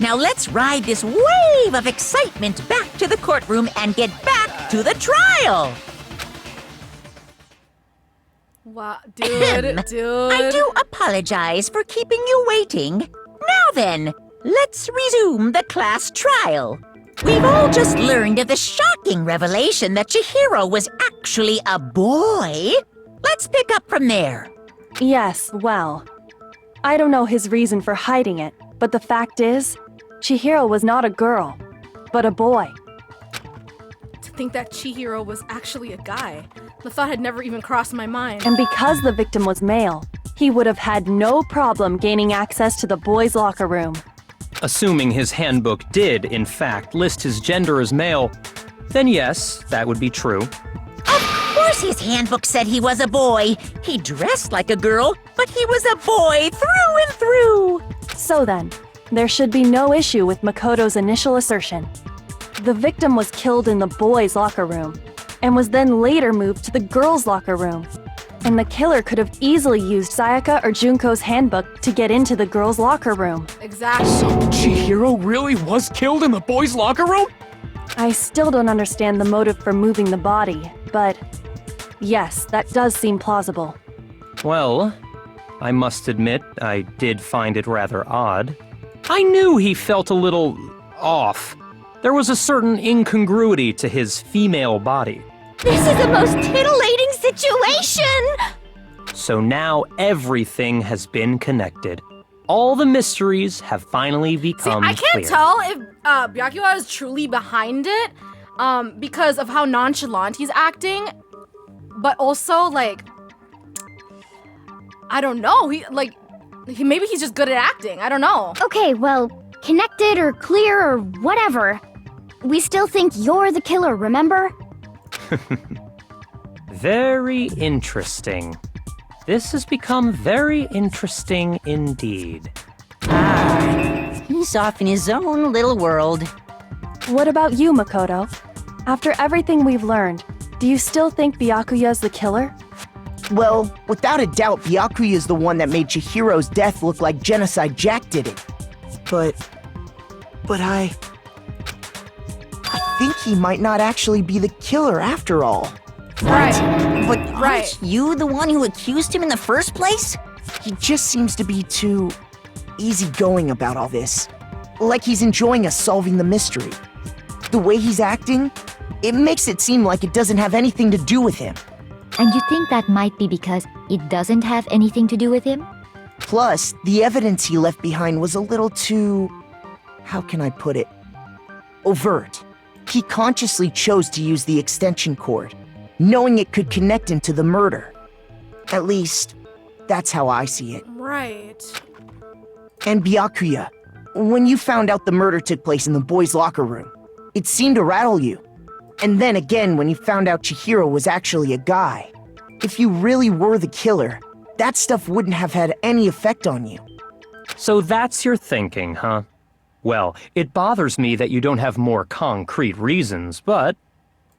Now let's ride this wave of excitement back to the courtroom and get back to the trial. Wow, dude. I do apologize for keeping you waiting. Now then, let's resume the class trial. We've all just learned of the shocking revelation that Chihiro was actually a boy. Let's pick up from there. Yes, well, I don't know his reason for hiding it, but the fact is, Chihiro was not a girl, but a boy. To think that Chihiro was actually a guy. The thought had never even crossed my mind. And because the victim was male, he would have had no problem gaining access to the boys' locker room. Assuming his handbook did, in fact, list his gender as male, then yes, that would be true. Of course his handbook said he was a boy. He dressed like a girl, but he was a boy through and through. So then, there should be no issue with Makoto's initial assertion. The victim was killed in the boys' locker room, and was then later moved to the girls' locker room. And the killer could have easily used Sayaka or Junko's handbook to get into the girls' locker room. Exactly. So Chihiro really was killed in the boys' locker room? I still don't understand the motive for moving the body, but yes, that does seem plausible. Well, I must admit, I did find it rather odd. I knew he felt a little off. There was a certain incongruity to his female body. This is the most titillating situation! So now everything has been connected. All the mysteries have finally become I can't clear. tell if Byakuya is truly behind it because of how nonchalant he's acting, but also, like, I don't know. Maybe he's just good at acting. I don't know. Okay, well, connected or clear or whatever. We still think you're the killer, remember? Very interesting. This has become very interesting indeed. He's off in his own little world. What about you, Makoto? After everything we've learned, do you still think Byakuya's the killer? Well, without a doubt, Byakuya is the one that made Chihiro's death look like Genocide Jack did it. But I think he might not actually be the killer after all. Right. But aren't you the one who accused him in the first place? He just seems to be too easygoing about all this. Like he's enjoying us solving the mystery. The way he's acting, it makes it seem like it doesn't have anything to do with him. And you think that might be because it doesn't have anything to do with him? Plus, the evidence he left behind was a little too... how can I put it? Overt. He consciously chose to use the extension cord, knowing it could connect him to the murder. At least, that's how I see it. Right. And Byakuya, when you found out the murder took place in the boys' locker room, it seemed to rattle you. And then again when you found out Chihiro was actually a guy. If you really were the killer, that stuff wouldn't have had any effect on you. So that's your thinking, huh? Well, it bothers me that you don't have more concrete reasons, but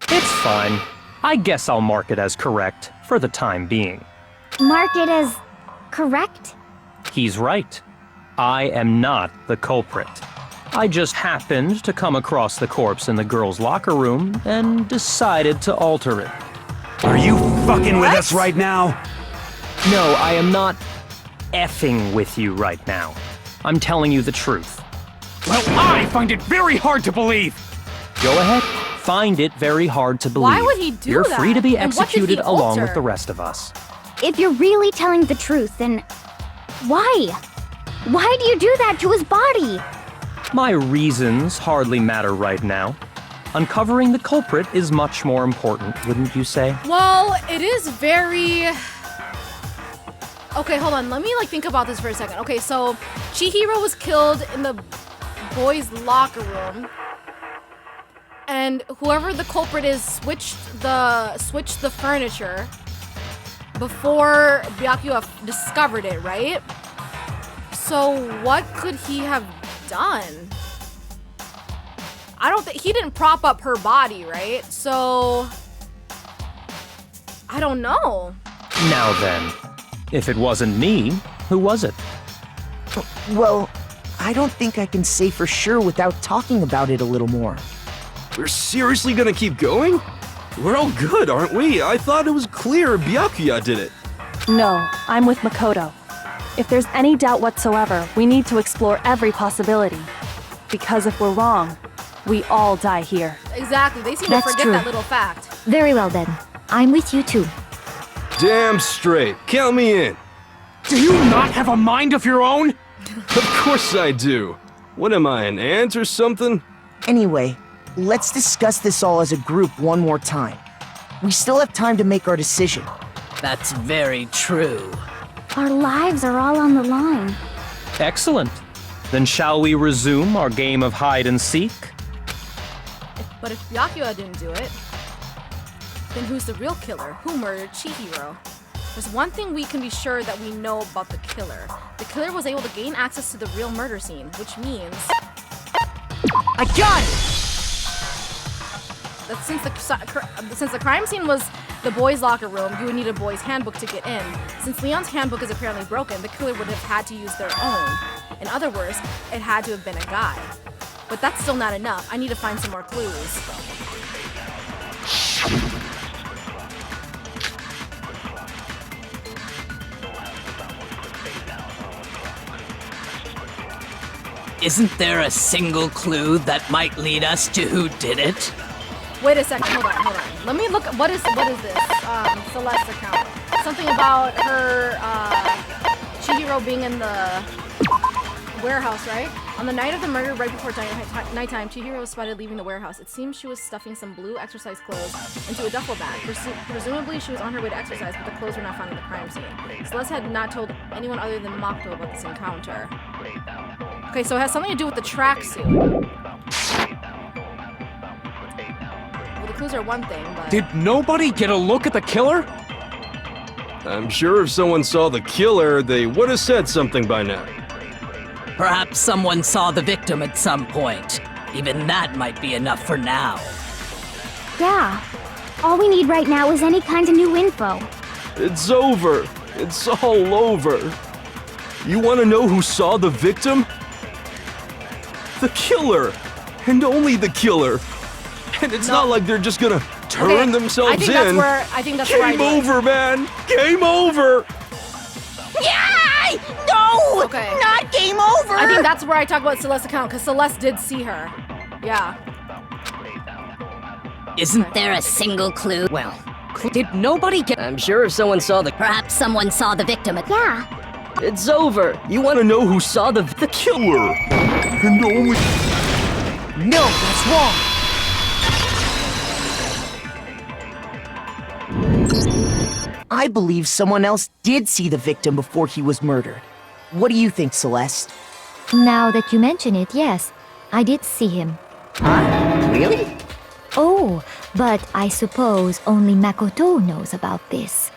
it's fine. I guess I'll mark it as correct for the time being. Mark it as correct? He's right. I am not the culprit. I just happened to come across the corpse in the girls' locker room and decided to alter it. Are you fucking with us right now? No, I am not effing with you right now. I'm telling you the truth. Well, I find it very hard to believe. Go ahead. Find it very hard to believe. Why would he do You're that? free to be And what did he executed along with alter? the rest of us. If you're really telling the truth, then why? Why do you do that to his body? My reasons hardly matter right now. Uncovering the culprit is much more important, wouldn't you say? Well, it is very... Okay, hold on. Let me think about this for a second. Okay, so Chihiro was killed in the boys' locker room. And whoever the culprit is switched the furniture before Byakuya discovered it, right? So what could he have done? I don't think he didn't prop up her body, right? So I don't know. Now then, if it wasn't me, who was it? Well, I don't think I can say for sure without talking about it a little more. We're seriously gonna keep going? We're all good, aren't we? I thought it was clear Byakuya did it. No, I'm with Makoto. If there's any doubt whatsoever, we need to explore every possibility. Because if we're wrong, we all die here. Exactly. They seem That's to forget true. that little fact. Very well then. I'm with you too. Damn straight. Count me in. Do you not have a mind of your own? Of course I do. What am I, an ant or something? Anyway, let's discuss this all as a group one more time. We still have time to make our decision. That's very true. Our lives are all on the line. Excellent. Then shall we resume our game of hide and seek? But if Byakuya didn't do it, then who's the real killer? Who murdered Chihiro? There's one thing we can be sure that we know about the killer. The killer was able to gain access to the real murder scene, which means I got it! that since the crime scene was the boys' locker room, you would need a boys' handbook to get in. Since Leon's handbook is apparently broken, the killer would have had to use their own. In other words, it had to have been a guy. But that's still not enough. I need to find some more clues. Isn't there a single clue that might lead us to who did it? Wait a second, hold on. Let me look, what is this? Celeste's account. Something about her, Chihiro being in the warehouse, right? On the night of the murder, right before nighttime, Chihiro was spotted leaving the warehouse. It seems she was stuffing some blue exercise clothes into a duffel bag. Presumably, she was on her way to exercise, but the clothes were not found in the crime scene. Celeste had not told anyone other than Makoto about this encounter. Okay, so it has something to do with the tracksuit. Well, the clues are one thing, but... Did nobody get a look at the killer? I'm sure if someone saw the killer, they would have said something by now. Perhaps someone saw the victim at some point. Even that might be enough for now. Yeah. All we need right now is any kind of new info. It's over. It's all over. You want to know who saw the victim? The killer. And only the killer. And it's not like they're just gonna turn themselves in. I think that's where I Game over, man. Game over. Yay! No! Okay. Not game over! I think that's where I talk about Celeste's account, because Celeste did see her. Yeah. Isn't there a single clue? Well, did nobody get... I'm sure if someone saw the... Perhaps someone saw the victim at... Yeah. It's over. You want to know who saw the killer? And only... No, that's wrong. I believe someone else did see the victim before he was murdered. What do you think, Celeste? Now that you mention it, yes, I did see him. Huh? Really? Oh, but I suppose only Makoto knows about this.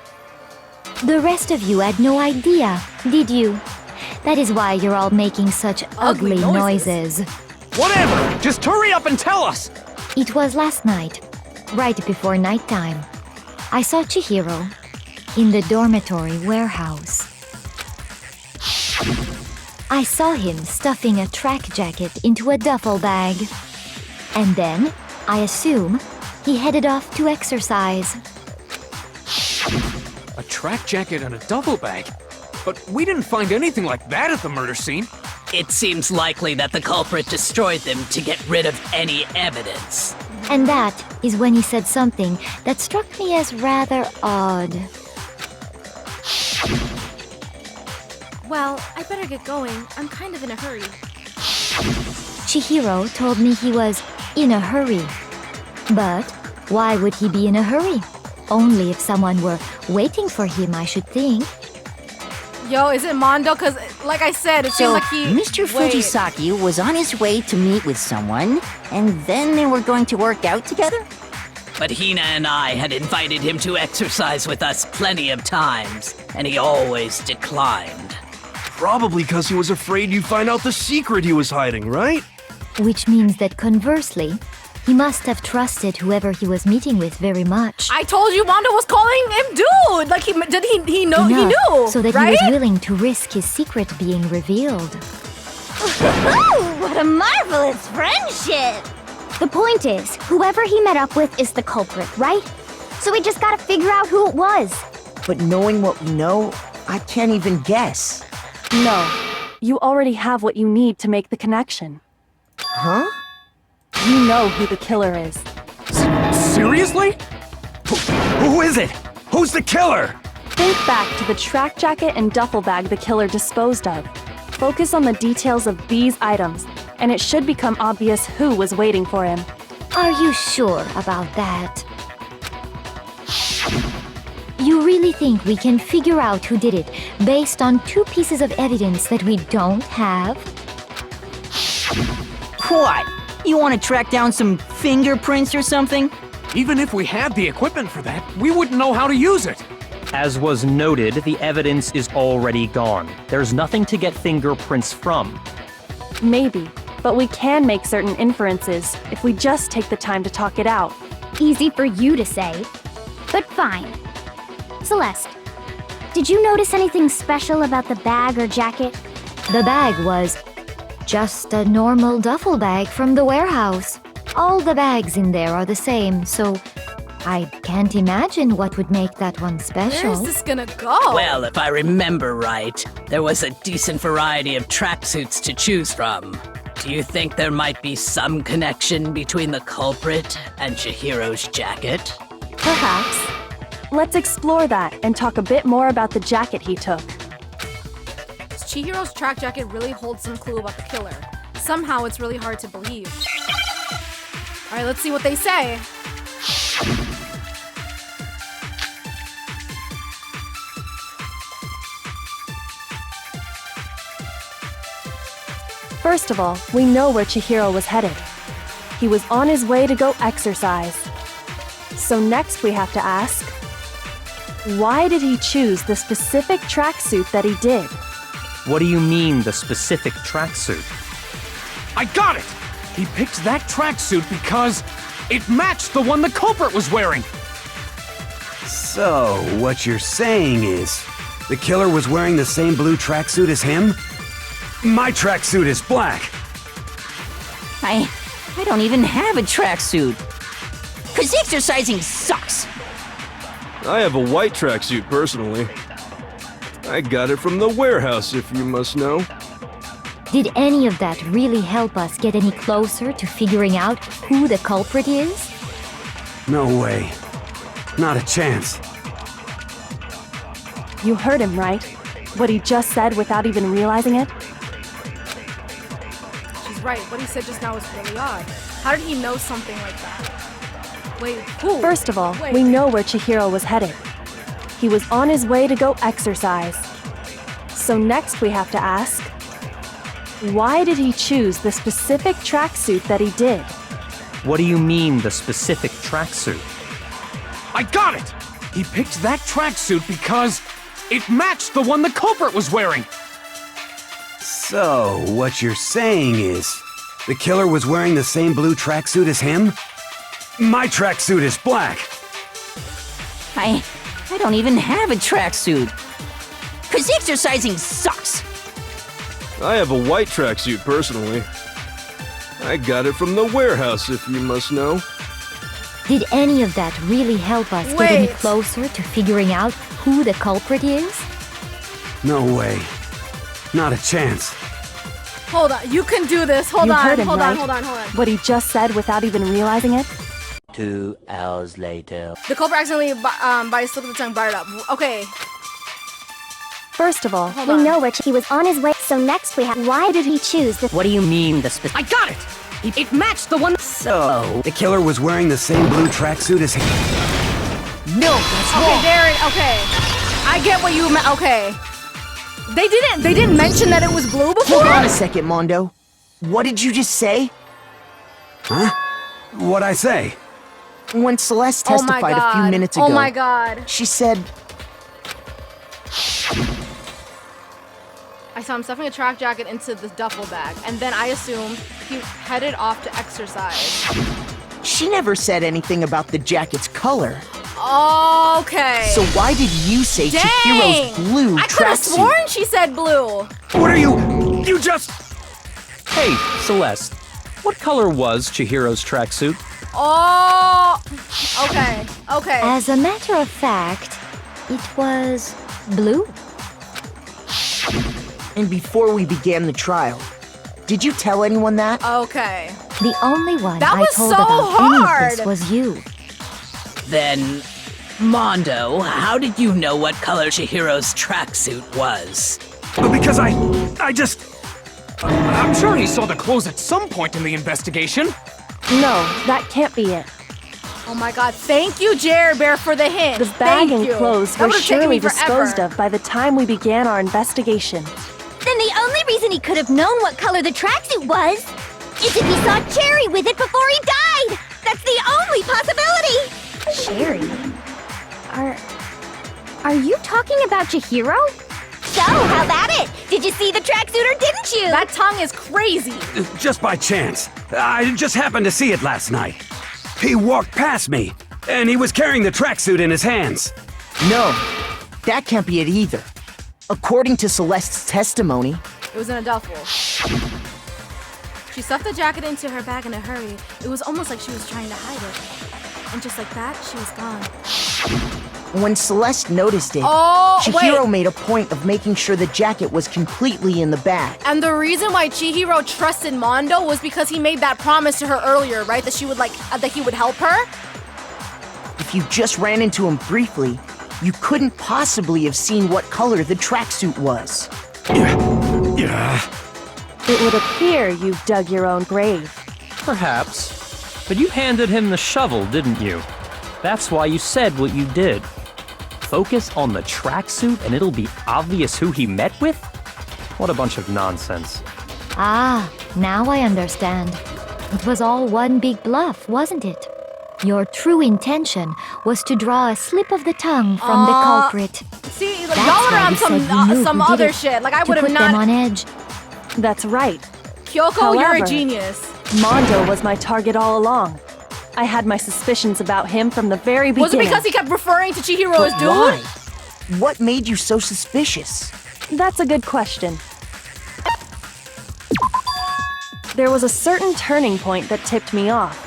The rest of you had no idea, did you? That is why you're all making such ugly noises. Whatever! Just hurry up and tell us! It was last night, right before nighttime. I saw Chihiro in the dormitory warehouse. I saw him stuffing a track jacket into a duffel bag. And then, I assume, he headed off to exercise. A track jacket and a duffel bag? But we didn't find anything like that at the murder scene. It seems likely that the culprit destroyed them to get rid of any evidence. And that is when he said something that struck me as rather odd. Well, I better get going. I'm kind of in a hurry. Chihiro told me he was in a hurry. But why would he be in a hurry? Only if someone were waiting for him, I should think. Yo, is it Mondo? Because, like I said, it seems like he... Mr. Fujisaki was on his way to meet with someone, and then they were going to work out together? But Hina and I had invited him to exercise with us plenty of times, and he always declined. Probably because he was afraid you'd find out the secret he was hiding, right? Which means that conversely, he must have trusted whoever he was meeting with very much. I told you Mondo was calling him dude! Like, he know, he knew, so that right? he was willing to risk his secret being revealed. Ooh, what a marvelous friendship! The point is, whoever he met up with is the culprit, right? So we just gotta figure out who it was. But knowing what we know, I can't even guess. No, you already have what you need to make the connection. Huh? You know who the killer is. Seriously? Who is it? Who's the killer? Think back to the track jacket and duffel bag the killer disposed of. Focus on the details of these items, and it should become obvious who was waiting for him. Are you sure about that? You really think we can figure out who did it based on two pieces of evidence that we don't have? What? You want to track down some fingerprints or something? Even if we had the equipment for that, we wouldn't know how to use it. As was noted, the evidence is already gone. There's nothing to get fingerprints from. Maybe, but we can make certain inferences if we just take the time to talk it out. Easy for you to say, but fine. Celeste, did you notice anything special about the bag or jacket? The bag was just a normal duffel bag from the warehouse. All the bags in there are the same, so I can't imagine what would make that one special. Where's this gonna go? Well, if I remember right, there was a decent variety of tracksuits to choose from. Do you think there might be some connection between the culprit and Chihiro's jacket? Perhaps. Let's explore that and talk a bit more about the jacket he took. Does Chihiro's track jacket really hold some clue about the killer? Somehow it's really hard to believe. Alright, let's see what they say. First of all, we know where Chihiro was headed. He was on his way to go exercise. So next we have to ask, why did he choose the specific tracksuit that he did? What do you mean, the specific tracksuit? I got it! He picked that tracksuit because it matched the one the culprit was wearing. So, what you're saying is, the killer was wearing the same blue tracksuit as him? My tracksuit is black. I don't even have a tracksuit. 'Cause exercising sucks. I have a white tracksuit personally. I got it from the warehouse, if you must know. Did any of that really help us get any closer to figuring out who the culprit is? No way. Not a chance. You heard him, right? What he just said without even realizing it? She's right. What he said just now was really odd. How did he know something like that? Wait, who? First of all, we know where Chihiro was headed. He was on his way to go exercise. So next we have to ask, why did he choose the specific tracksuit that he did? What do you mean, the specific tracksuit? I got it! He picked that tracksuit because it matched the one the culprit was wearing. So, what you're saying is, the killer was wearing the same blue tracksuit as him? My tracksuit is black. I don't even have a tracksuit. 'Cause exercising sucks. I have a white tracksuit personally. I got it from the warehouse, if you must know. Did any of that really help us get any closer to figuring out who the culprit is? No way. Not a chance. Hold on, you can do this. Hold You on, heard him, hold right? on, hold on, hold on. What he just said without even realizing it? 2 hours later. The culprit accidentally, by a slip of the tongue, barred up. Okay. First of all, We know where he was on his way, so next we have, why did he choose the— What do you mean, the specific? I got it! It matched the one. So, the killer was wearing the same blue tracksuit as him? No, that's Okay, wrong. Darren, okay. I get what you meant, okay. They didn't mention that it was blue before? Hold on a second, Mondo. What did you just say? Huh? What'd I say? When Celeste Oh my testified a few God. minutes ago, Oh my God. she said, I saw him stuffing a track jacket into the duffel bag, and then I assumed he headed off to exercise. she never said anything about the jacket's color. Okay. So why did you say Dang! Chihiro's blue I could have tracksuit? sworn she said blue. What are you? You just... Hey, Celeste. What color was Chihiro's tracksuit? Oh. Okay. Okay. As a matter of fact, it was blue. And before we began the trial, did you tell anyone that? Okay. The only one That I was told so about any of hard. this was you. Then, Mondo, how did you know what color Chihiro's tracksuit was? Because I just... I'm sure he saw the clothes at some point in the investigation. No, that can't be it. Oh my God. Thank you, Jer Bear, for the hint. The bag Thank and you. clothes That were would've taken surely me forever. disposed of by the time we began our investigation. Then the only reason he could have known what color the tracksuit was is if he saw Cherry with it before he died! That's the only possibility! Cherry? Are you talking about Chihiro? So, how about it? Did you see the tracksuit or didn't you? That tongue is crazy. Just by chance. I just happened to see it last night. He walked past me, and he was carrying the tracksuit in his hands. No, that can't be it either. According to Celeste's testimony, It was in a duffel. She stuffed the jacket into her bag in a hurry. It was almost like she was trying to hide it. And just like that, she was gone. when Celeste noticed it, Oh, Chihiro wait. made a point of making sure the jacket was completely in the bag. And the reason why Chihiro trusted Mondo was because he made that promise to her earlier, right? That she would that he would help her. If you just ran into him briefly, you couldn't possibly have seen what color the tracksuit was. It would appear you've dug your own grave. Perhaps. But you handed him the shovel, didn't you? That's why you said what you did. Focus on the tracksuit and it'll be obvious who he met with? What a bunch of nonsense. Ah, now I understand. It was all one big bluff, wasn't it? Your true intention was to draw a slip of the tongue from the culprit. See, That's y'all are why on you said you knew some who did other it, shit. Like I to would have put them not. on edge. That's right. Kyoko, you're a However, genius. Mondo was my target all along. I had my suspicions about him from the very beginning. Was it because he kept referring to Chihiro as dude? Why? What made you so suspicious? That's a good question. There was a certain turning point that tipped me off.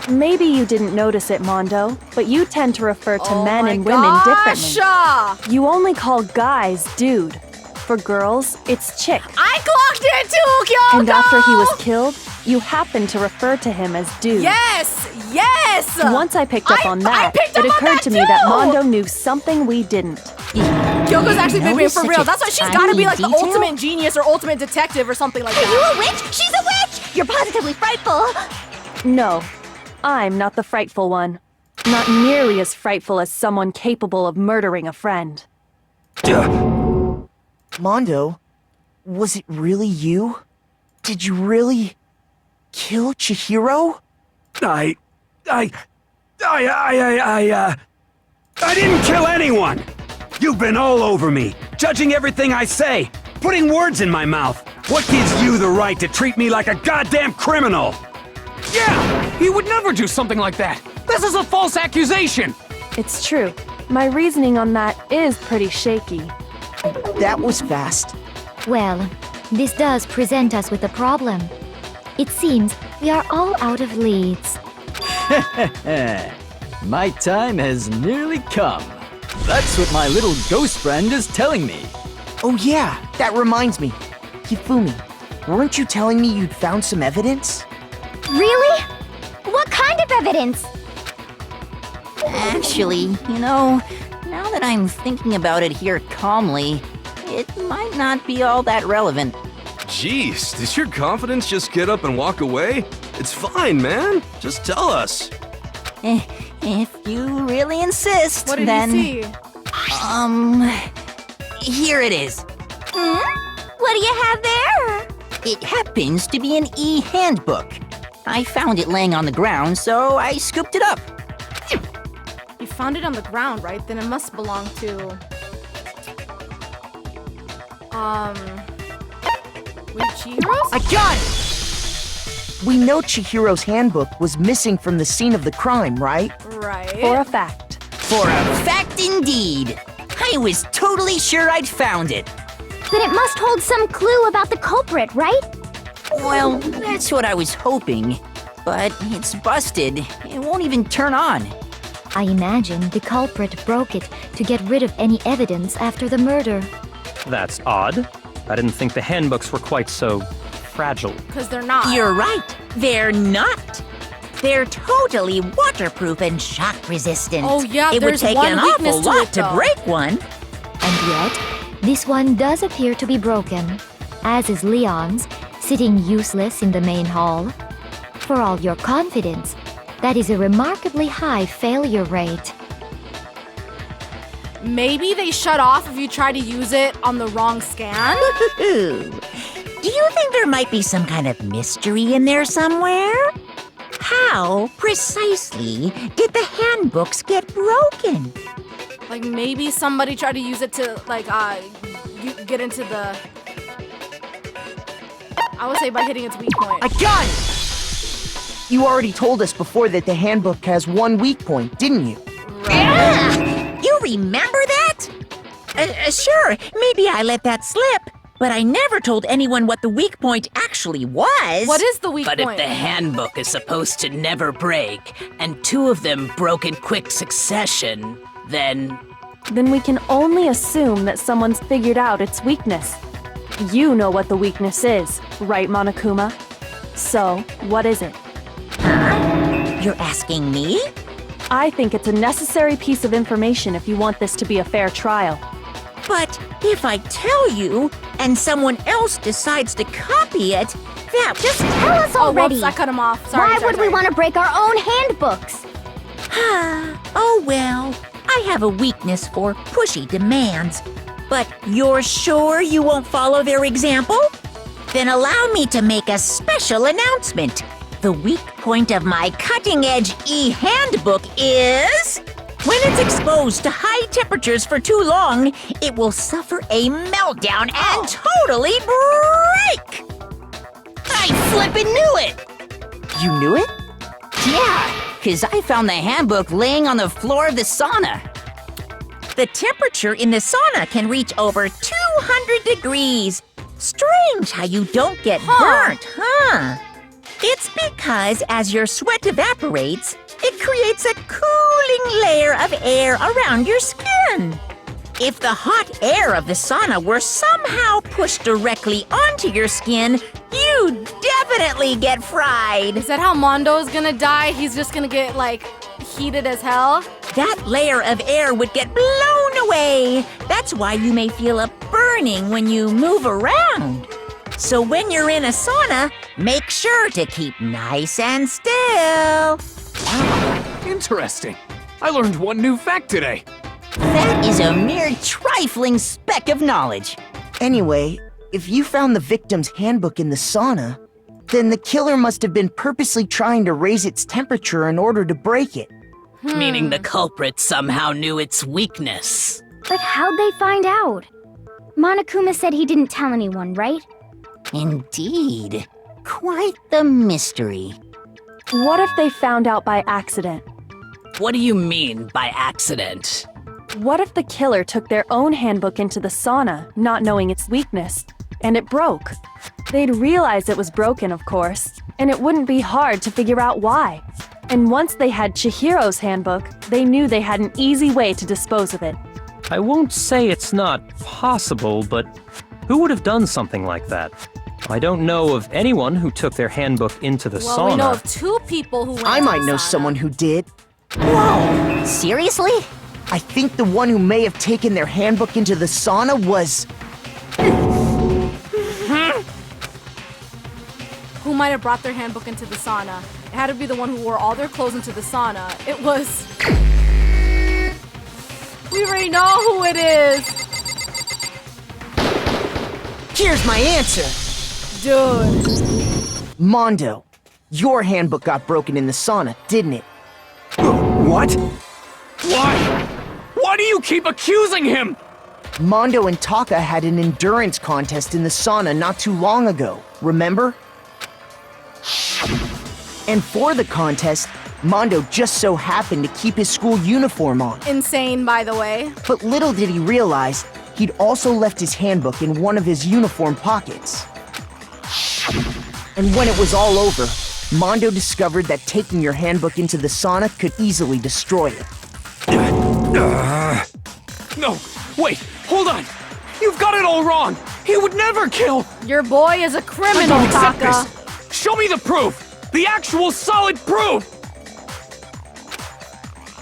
Maybe you didn't notice it, Mondo, but you tend to refer to men and women differently. You only call guys dude. For girls, it's chick. I clocked it too, Kyoko! And after he was killed, you happened to refer to him as dude. Yes! Yes! Once I picked up on that, picked it up on occurred that to me that too! Mondo knew something we didn't. Kyoko's actually been being for such real. a That's why she's gotta be tiny like the detail? ultimate genius or ultimate detective or something like Are you that. a witch? She's a witch! You're positively frightful! No, I'm not the frightful one. Not nearly as frightful as someone capable of murdering a friend. Mondo, was it really you? Did you really kill Chihiro? I didn't kill anyone! You've been all over me, judging everything I say, putting words in my mouth. What gives you the right to treat me like a goddamn criminal? Yeah! He would never do something like that! This is a false accusation! It's true. My reasoning on that is pretty shaky. That was fast. Well, this does present us with a problem. It seems we are all out of leads. My time has nearly come. That's what my little ghost friend is telling me. Oh yeah, that reminds me. Hifumi, weren't you telling me you'd found some evidence? Really? What kind of evidence? Actually, now that I'm thinking about it here calmly, it might not be all that relevant. Jeez, did your confidence just get up and walk away? It's fine, man. Just tell us. If you really insist, What did then... you see? Here it is. What do you have there? It happens to be an e-handbook. I found it laying on the ground, so I scooped it up. You found it on the ground, right? Then it must belong to... Wait, Chihiro's? I got it! We know Chihiro's handbook was missing from the scene of the crime, right? Right. For a fact. For a fact indeed. I was totally sure I'd found it. Then it must hold some clue about the culprit, right? Well, that's what I was hoping. But it's busted. It won't even turn on. I imagine the culprit broke it to get rid of any evidence after the murder. That's odd. I didn't think the handbooks were quite so fragile. Because they're not. You're right. They're not. They're totally waterproof and shock resistant. Oh, yeah, it would there's take one an weakness awful to lot it, to though. break one. And yet, this one does appear to be broken, as is Leon's, sitting useless in the main hall. For all your confidence, that is a remarkably high failure rate. Maybe they shut off if you try to use it on the wrong scan? Do you think there might be some kind of mystery in there somewhere? How precisely did the handbooks get broken? Like maybe somebody tried to use it to like get into the. I would say by hitting its weak point. I got it! You already told us before that the handbook has one weak point, didn't you? Yeah! You remember that? Sure, maybe I let that slip, but I never told anyone what the weak point actually was. What is the weak But point? if the handbook is supposed to never break, and two of them broke in quick succession, then we can only assume that someone's figured out its weakness. You know what the weakness is, right, Monokuma? So, what is it? Huh? You're asking me? I think it's a necessary piece of information if you want this to be a fair trial. But if I tell you, and someone else decides to copy it, that... Just tell us already! Oh, whoops, I cut him off. Sorry, Why would we want to break our own handbooks? Oh well, I have a weakness for pushy demands. But you're sure you won't follow their example? Then allow me to make a special announcement. The weak point of my cutting-edge e-handbook is... when it's exposed to high temperatures for too long, it will suffer a meltdown and totally break! I flippin' knew it! You knew it? Yeah, 'cause I found the handbook laying on the floor of the sauna. The temperature in the sauna can reach over 200 degrees. Strange how you don't get burnt, huh? It's because as your sweat evaporates, it creates a cooling layer of air around your skin. If the hot air of the sauna were somehow pushed directly onto your skin, you'd definitely get fried. Is that how Mondo's gonna die? He's just gonna get, like, heated as hell? That layer of air would get blown away. That's why you may feel a burning when you move around. So when you're in a sauna, make sure to keep nice and still. Wow, interesting. I learned one new fact today. That is a mere trifling speck of knowledge. Anyway, if you found the victim's handbook in the sauna, then the killer must have been purposely trying to raise its temperature in order to break it. Meaning the culprit somehow knew its weakness. But how'd they find out? Monokuma said he didn't tell anyone, right? Indeed. Quite the mystery. What if they found out by accident? What do you mean by accident? What if the killer took their own handbook into the sauna, not knowing its weakness, and it broke? They'd realize it was broken, of course, and it wouldn't be hard to figure out why. And once they had Chihiro's handbook, they knew they had an easy way to dispose of it. I won't say it's not possible, but who would have done something like that? I don't know of anyone who took their handbook into the sauna. Well, we know of two people who went I to might the know sauna. someone who did. Whoa! Seriously? I think the one who may have taken their handbook into the sauna was... Who might have brought their handbook into the sauna? It had to be the one who wore all their clothes into the sauna. It was... We already know who it is! Here's my answer! Dude. Mondo, your handbook got broken in the sauna, didn't it? What? Why? Why do you keep accusing him? Mondo and Taka had an endurance contest in the sauna not too long ago, remember? And for the contest, Mondo just so happened to keep his school uniform on. Insane, by the way. But little did he realize, he'd also left his handbook in one of his uniform pockets. And when it was all over, Mondo discovered that taking your handbook into the sauna could easily destroy it. No, wait, hold on. You've got it all wrong. He would never kill. Your boy is a I criminal, don't accept Taka. this. Show me the proof. The actual solid proof.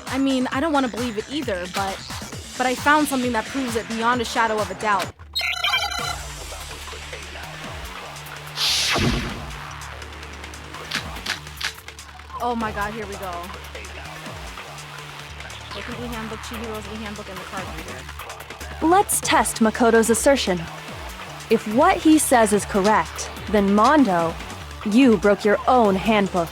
I mean, I don't want to believe it either, but I found something that proves it beyond a shadow of a doubt. Oh my god, here we go. Broken e-handbook, Chihiro's e-handbook, and the card reader. Let's test Makoto's assertion. If what he says is correct, then Mondo, you broke your own handbook.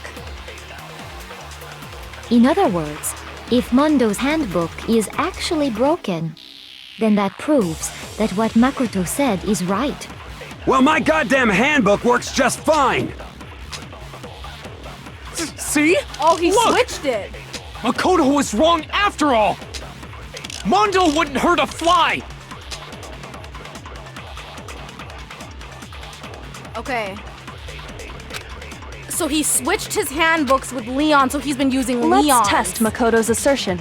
In other words, if Mondo's handbook is actually broken, then that proves that what Makoto said is right. Well, my goddamn handbook works just fine! See? Oh, he Look! switched it. Makoto was wrong after all! Mondo wouldn't hurt a fly! Okay. So he switched his handbooks with Leon, so he's been using Leon's. Let's test Makoto's assertion.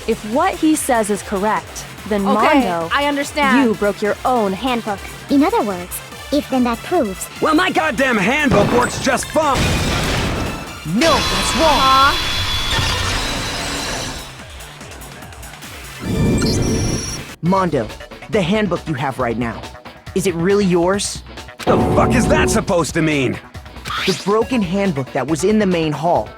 If what he says is correct, then Okay, Mondo, I understand. you broke your own handbook. In other words, if then that proves. Well, my goddamn handbook works just fine! No, that's wrong! Mondo, the handbook you have right now, is it really yours? The fuck is that supposed to mean? The broken handbook that was in the main hall,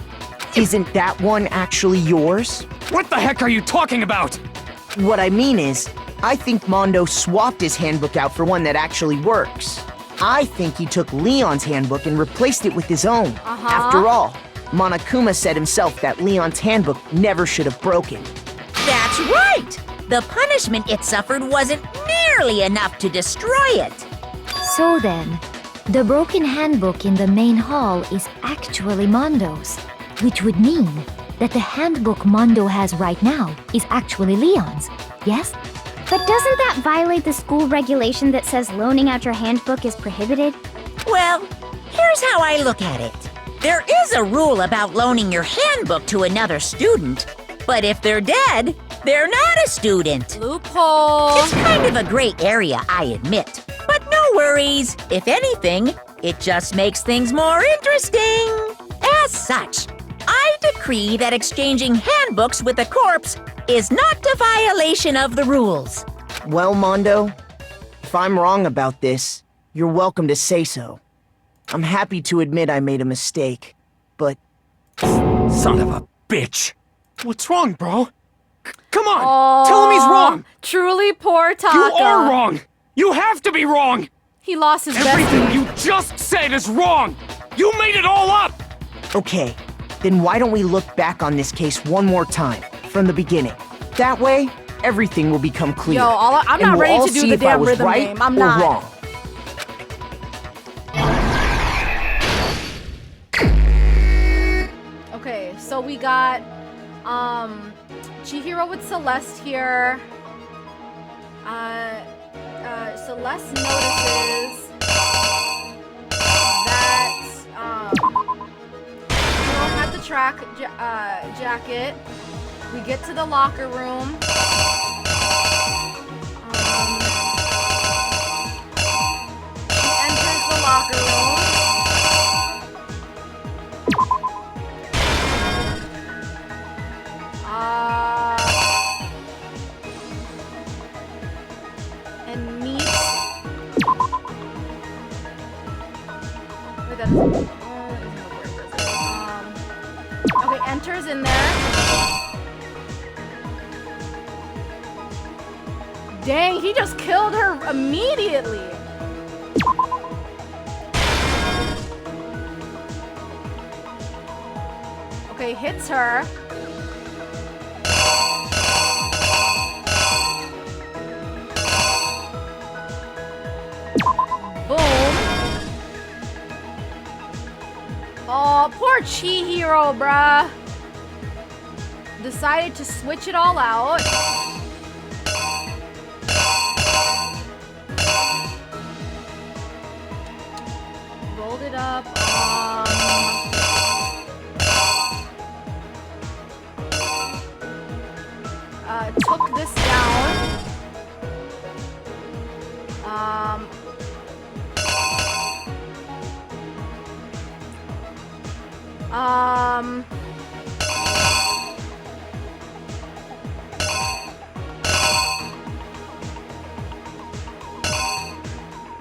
isn't that one actually yours? What the heck are you talking about? What I mean is, I think Mondo swapped his handbook out for one that actually works. I think he took Leon's handbook and replaced it with his own. After all, Monokuma said himself that Leon's handbook never should have broken. That's right! The punishment it suffered wasn't nearly enough to destroy it. So then, the broken handbook in the main hall is actually Mondo's, which would mean that the handbook Mondo has right now is actually Leon's, yes? But doesn't that violate the school regulation that says loaning out your handbook is prohibited? Well, here's how I look at it. There is a rule about loaning your handbook to another student, but if they're dead, they're not a student. Loophole. It's kind of a gray area, I admit. But no worries. If anything, it just makes things more interesting. As such, I decree that exchanging handbooks with a corpse is not a violation of the rules. Well, Mondo, if I'm wrong about this, you're welcome to say so. I'm happy to admit I made a mistake, but... Son of a bitch! What's wrong, bro? Come on! Tell him he's wrong! Truly poor Taka. You are wrong! You have to be wrong! He lost his Everything bestie. you just said is wrong! You made it all up! Okay, then why don't we look back on this case one more time, from the beginning? That way, everything will become clear. Yo, I'm and not we'll ready all to do see the if I damn was rhythm right game. I'm or not. wrong. Okay, so we got Chihiro with Celeste here. Celeste notices that Chihiro had the track jacket. We get to the locker room. She enters the locker room. And meets. Wait, that doesn't. Okay, enters in there. Dang, he just killed her immediately. Okay, hits her. Boom. Oh, poor Chihiro, bruh. Decided to switch it all out. Rolled it up. Took this down.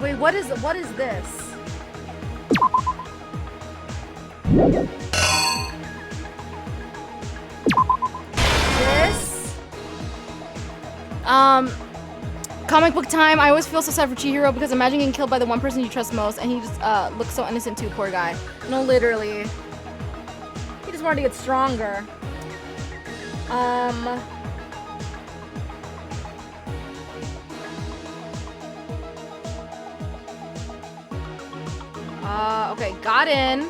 Wait, what is this? This Comic book time. I always feel so sad for Chihiro because imagine getting killed by the one person you trust most, and he just looks so innocent too. Poor guy. No, literally. He just wanted to get stronger. Okay, got in.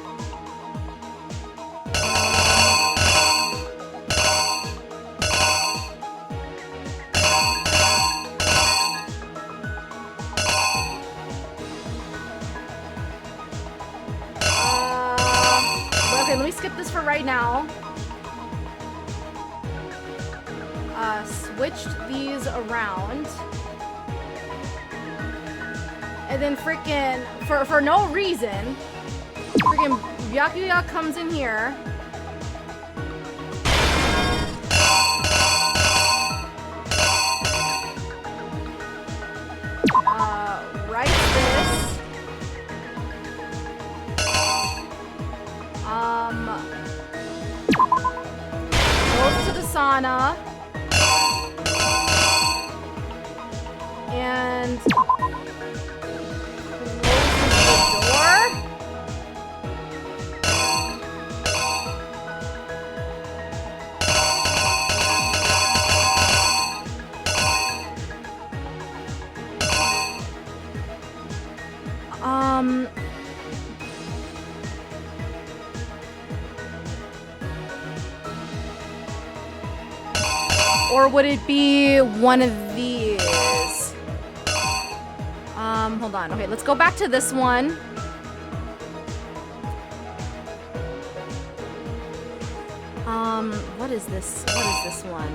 Okay, let me skip this for right now. Switched these around. And then freaking, for no reason, freaking Byakuya comes in here. Writes this. Goes to the sauna. And or would it be one of these? Hold on. Okay, let's go back to this one. What is this? What is this one?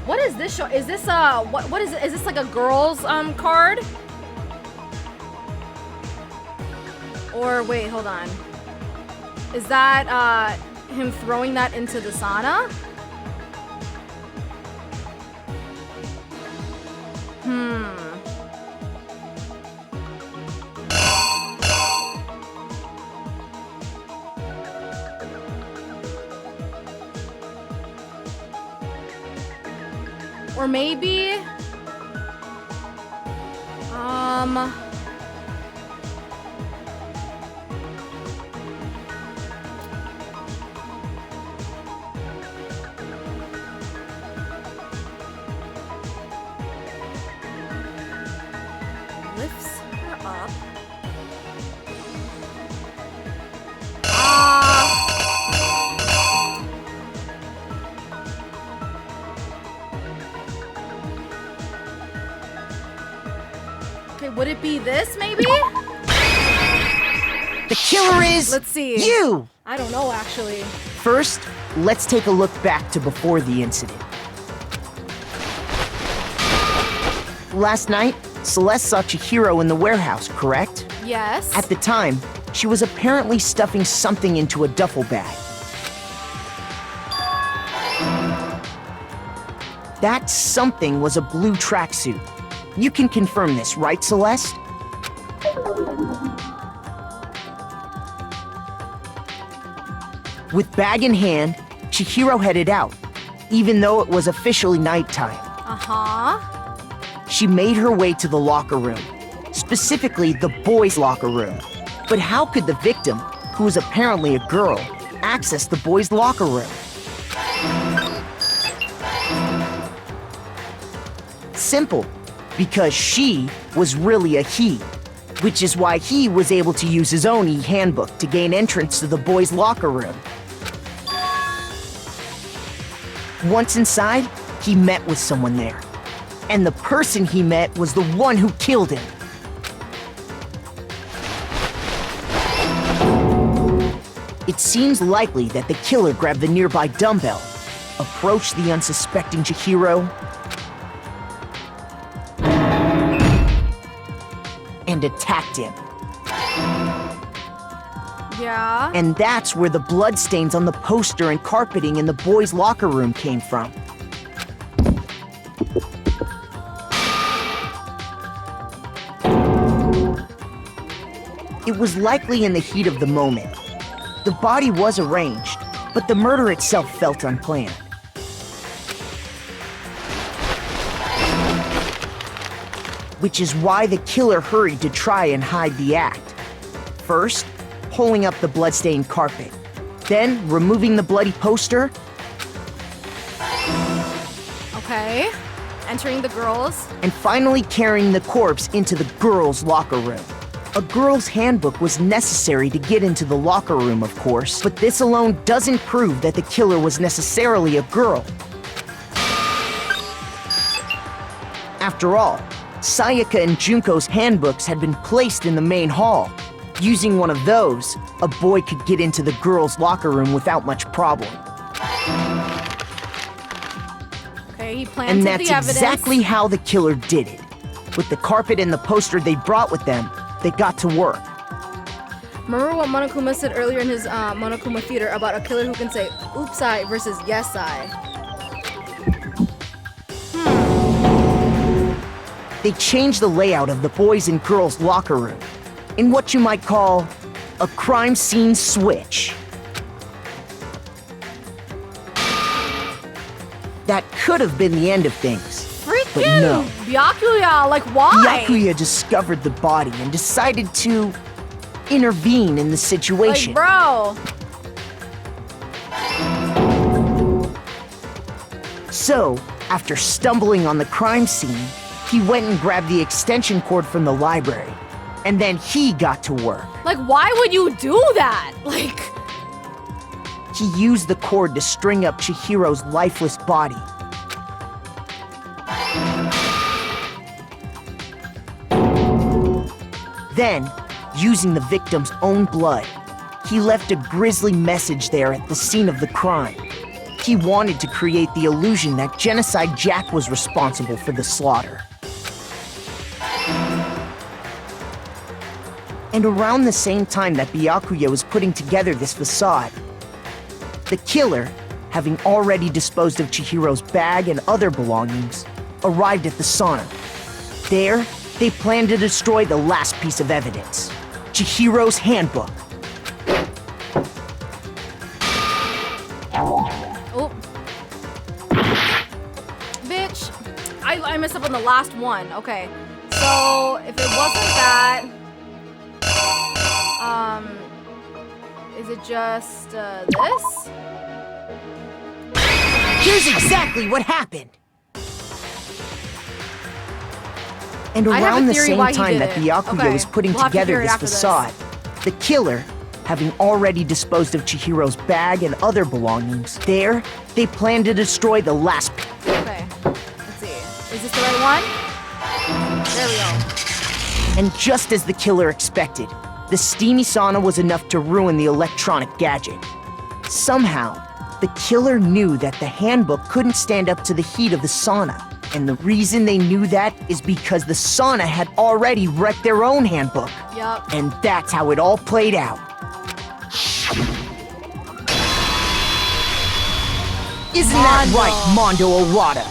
What is this show? Is this what is it? Is this like a girl's card? Or wait, hold on. Is that him throwing that into the sauna? Or maybe, lifts her up. Okay, would it be this, maybe? The killer is... Let's see. You! I don't know, actually. First, let's take a look back to before the incident. Last night, Celeste saw Chihiro in the warehouse, correct? Yes. At the time, she was apparently stuffing something into a duffel bag. That something was a blue tracksuit. You can confirm this, right, Celeste? With bag in hand, Chihiro headed out, even though it was officially nighttime. She made her way to the locker room, specifically the boys' locker room. But how could the victim, who was apparently a girl, access the boys' locker room? Simple. Because she was really a he, which is why he was able to use his own e-handbook to gain entrance to the boys' locker room. Once inside, he met with someone there, and the person he met was the one who killed him. It seems likely that the killer grabbed the nearby dumbbell, approached the unsuspecting Chihiro, and attacked him. Yeah? And that's where the bloodstains on the poster and carpeting in the boys' locker room came from. It was likely in the heat of the moment. The body was arranged, but the murder itself felt unplanned. Which is why the killer hurried to try and hide the act. First, pulling up the bloodstained carpet, then removing the bloody poster. Okay. Entering the girls. And finally carrying the corpse into the girls' locker room. A girl's handbook was necessary to get into the locker room, of course, but this alone doesn't prove that the killer was necessarily a girl. After all, Sayaka and Junko's handbooks had been placed in the main hall. Using one of those, a boy could get into the girls' locker room without much problem. Okay, he planted And the that's evidence. exactly how the killer did it. With the carpet and the poster they brought with them, they got to work. Remember what Monokuma said earlier in his Monokuma Theater about a killer who can say oops I versus yes I? They changed the layout of the boys' and girls' locker room in what you might call a crime scene switch. That could have been the end of things. Freaking But no. Byakuya, like why? Byakuya discovered the body and decided to intervene in the situation. Like, bro. So, after stumbling on the crime scene, he went and grabbed the extension cord from the library. And then he got to work. Like, why would you do that? Like, He used the cord to string up Chihiro's lifeless body. Then, using the victim's own blood, he left a grisly message there at the scene of the crime. He wanted to create the illusion that Genocide Jack was responsible for the slaughter. And around the same time that Byakuya was putting together this facade, the killer, having already disposed of Chihiro's bag and other belongings, arrived at the sauna. There, they planned to destroy the last piece of evidence, Chihiro's handbook. oh. Bitch. I messed up on the last one. Okay. So, if it wasn't that... is it just, this? Here's exactly what happened! And I have a around the theory same why he time did that it. Byakuya Okay, was putting we'll have to together hear it this after this. facade, the killer, having already disposed of Chihiro's bag and other belongings, there, they planned to destroy the last Okay. Let's see. Is this the right one? There we go. And just as the killer expected, the steamy sauna was enough to ruin the electronic gadget. Somehow, the killer knew that the handbook couldn't stand up to the heat of the sauna. And the reason they knew that is because the sauna had already wrecked their own handbook. Yup. And that's how it all played out. Isn't that right, Mondo Owada?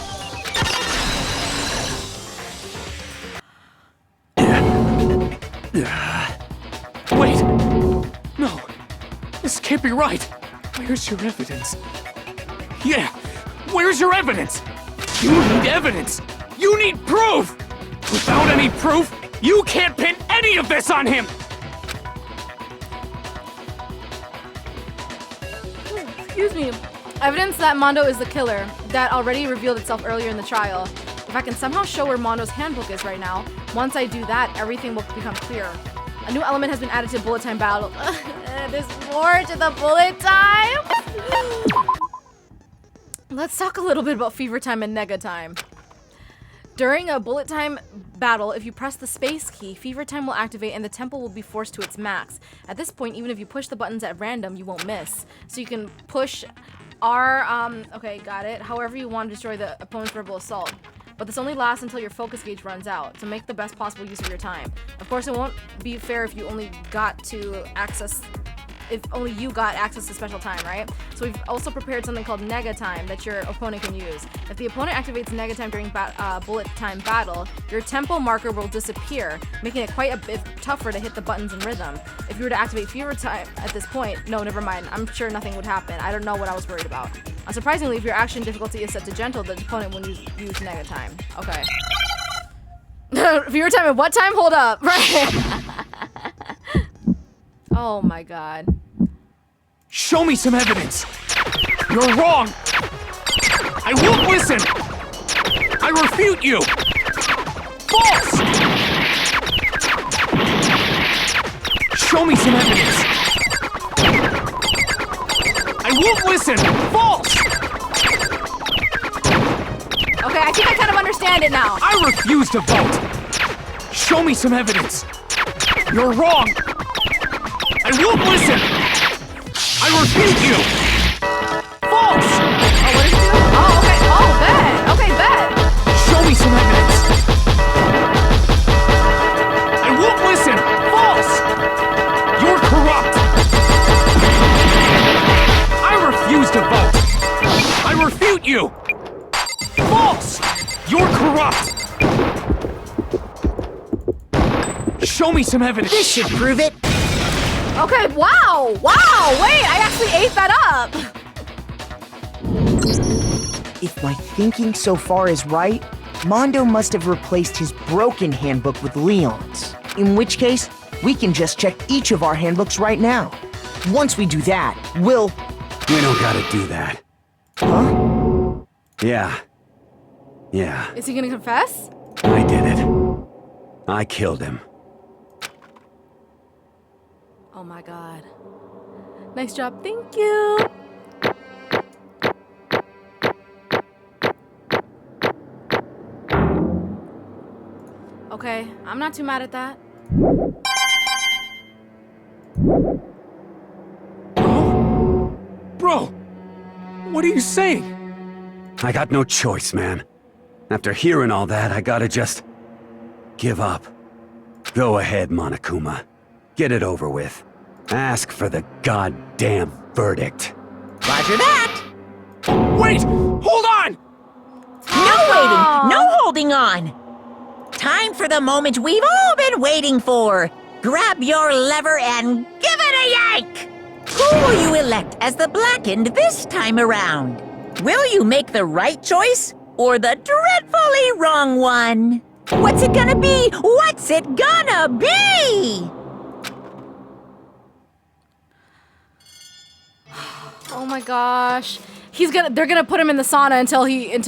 Wait! No! This can't be right! Where's your evidence? Yeah! Where's your evidence? You need evidence! You need proof! Without any proof, you can't pin any of this on him! Excuse me. Evidence that Mondo is the killer that already revealed itself earlier in the trial. If I can somehow show where Mondo's handbook is right now, once I do that, everything will become clear. A new element has been added to bullet time battle. There's more to the bullet time? Let's talk a little bit about fever time and nega time. During a bullet time battle, if you press the space key, fever time will activate and the tempo will be forced to its max. At this point, even if you push the buttons at random, you won't miss. So you can push R, okay, got it. However you want to destroy the opponent's verbal assault. But this only lasts until your focus gauge runs out, so make the best possible use of your time. Of course, it won't be fair if you only got to access if only you got access to special time, right? So we've also prepared something called Nega Time that your opponent can use. If the opponent activates Nega Time during bullet time battle, your tempo marker will disappear, making it quite a bit tougher to hit the buttons in rhythm. If you were to activate Fever Time at this point, no, never mind. I'm sure nothing would happen. I don't know what I was worried about. Surprisingly, if your action difficulty is set to gentle, the opponent will use Nega Time. Okay. Fever Time at what time? Hold up. Right. Oh my god. Show me some evidence! You're wrong! I won't listen! I refute you! False! Show me some evidence! I won't listen! False! Okay, I think I kind of understand it now. I refuse to vote! Show me some evidence! You're wrong! I won't listen! I refute you! False! Oh, what did you do? Oh, okay. Oh, bet. Okay, bet. Show me some evidence! I won't listen! False! You're corrupt! I refuse to vote! I refute you! False! You're corrupt! Show me some evidence! This should prove it. Okay, wow! Wow! Wait, I actually ate that up! If my thinking so far is right, Mondo must have replaced his broken handbook with Leon's. In which case, we can just check each of our handbooks right now. Once we do that, we'll... We don't gotta do that. Huh? Yeah. Is he gonna confess? I did it. I killed him. Oh my god. Nice job, thank you! Okay, I'm not too mad at that. Bro! What are you saying? I got no choice, man. After hearing all that, I gotta just... give up. Go ahead, Monokuma. Get it over with. Ask for the goddamn verdict. Roger that. Wait! Hold on! No waiting! No holding on! Time for the moment we've all been waiting for! Grab your lever and give it a yank! Who will you elect as the Blackened this time around? Will you make the right choice or the dreadfully wrong one? What's it gonna be? What's it gonna be? Oh my gosh. They're gonna put him in the sauna until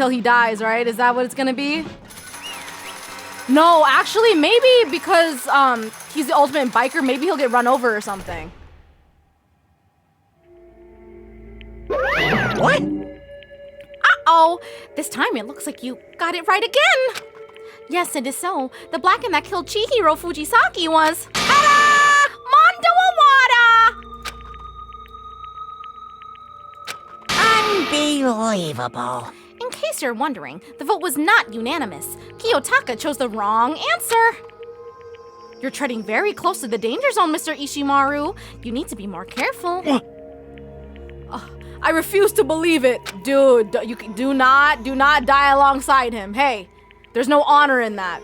he dies, right? Is that what it's gonna be? No, actually, maybe because he's the ultimate biker, maybe he'll get run over or something. What? Uh-oh! This time it looks like you got it right again! Yes, it is so. The Blackened that killed Chihiro Fujisaki was... Ta-da! Mondo Awada! Unbelievable. In case you're wondering, the vote was not unanimous. Kiyotaka chose the wrong answer. You're treading very close to the danger zone, Mr. Ishimaru. You need to be more careful. I refuse to believe it. Dude, you do not die alongside him. Hey, there's no honor in that.